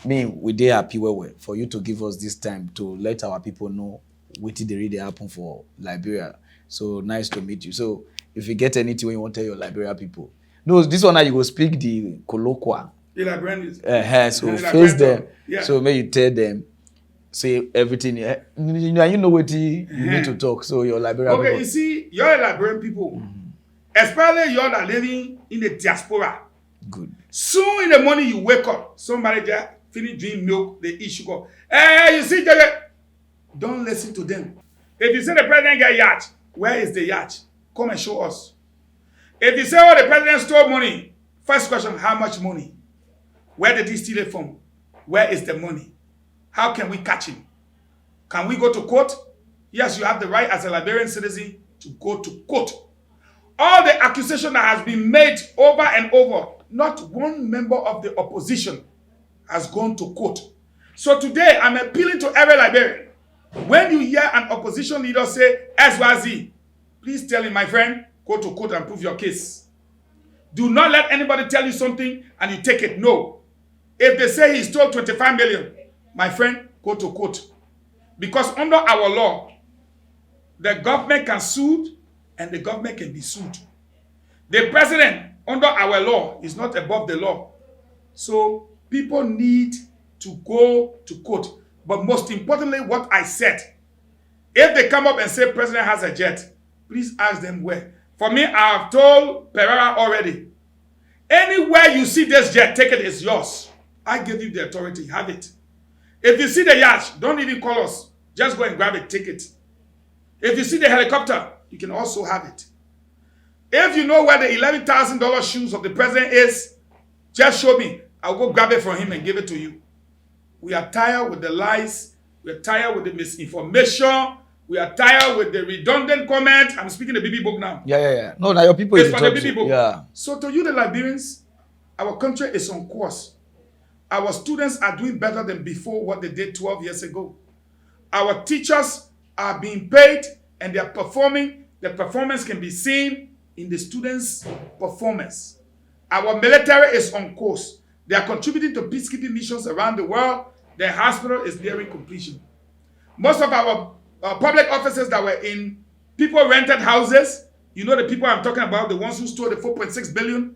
we dey happy well for you to give us this time to let our people know what did really happen for Liberia. So nice to meet you. So if you get anything you want to tell your Liberia people. No, this one now you go speak the colloquia. The Liberians. So face them. Yeah. So may you tell them, say everything. You know what you need to talk. So your Liberian people. You see, you're Liberian people, especially you that are living in the diaspora. Good. Soon in the morning you wake up, somebody just finish drinking milk, they eat sugar. You see, don't listen to them. If you say the president get yacht, where is the yacht? Come and show us. If you say, oh, the president stole money, first question, how much money? Where did he steal it from? Where is the money? How can we catch him? Can we go to court? Yes, you have the right as a Liberian citizen to go to court. All the accusation that has been made over and over, not one member of the opposition has gone to court. So today, I'm appealing to every Liberian. When you hear an opposition leader say, XYZ, please tell him, my friend, go to court and prove your case. Do not let anybody tell you something and you take it. No. If they say he stole 25 million, my friend, go to court. Because under our law, the government can sue and the government can be sued. The president, under our law, is not above the law. So people need to go to court. But most importantly, what I said, if they come up and say president has a jet, please ask them where. For me, I have told Pereira already, anywhere you see this jet, take it, it's yours. I give you the authority, have it. If you see the yacht, don't even call us. Just go and grab it, take it. If you see the helicopter, you can also have it. If you know where the $11,000 shoes of the president is, just show me. I'll go grab it from him and give it to you. We are tired with the lies. We are tired with the misinformation. We are tired with the redundant comment. I'm speaking the BB book now. Yeah. No, now your people is for the BB book. Yeah. So to you, the Liberians, our country is on course. Our students are doing better than before what they did 12 years ago. Our teachers are being paid and they are performing. The performance can be seen in the students' performance. Our military is on course. They are contributing to peacekeeping missions around the world. Their hospital is nearing completion. Most of our public offices that were in people rented houses, you know the people I'm talking about, the ones who stole the 4.6 billion,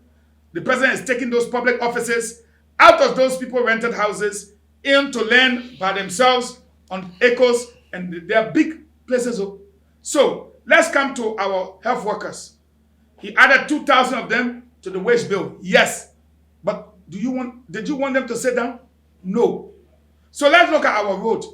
the president is taking those public offices out of those people rented houses in to land by themselves on acres, and they are big places. So let's come to our health workers. He added 2,000 of them to the wage bill. Yes, but did you want them to sit down? No. So let's look at our road.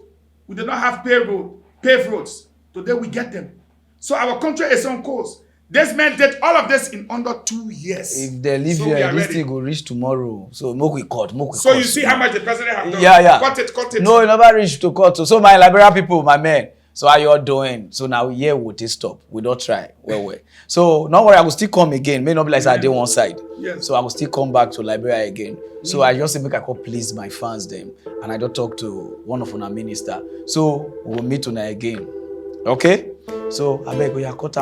We did not have paved roads. Today we get them. So our country is on course. This man did all of this in under 2 years. If they live here, this thing will reach tomorrow. So make we cut. So you see how much the president has done. Yeah. Cut it. No, it never reach to cut. So my Liberia people, my men. So how you all doing? So now here we will stop. We don't try. Well. So don't worry, I will still come again. May not be like I did one side. Yes. So I will still come back to Liberia again. So I just say make I call please my fans them. And I don't talk to one of our minister. So we will meet tonight again. Okay? So I beg you, cut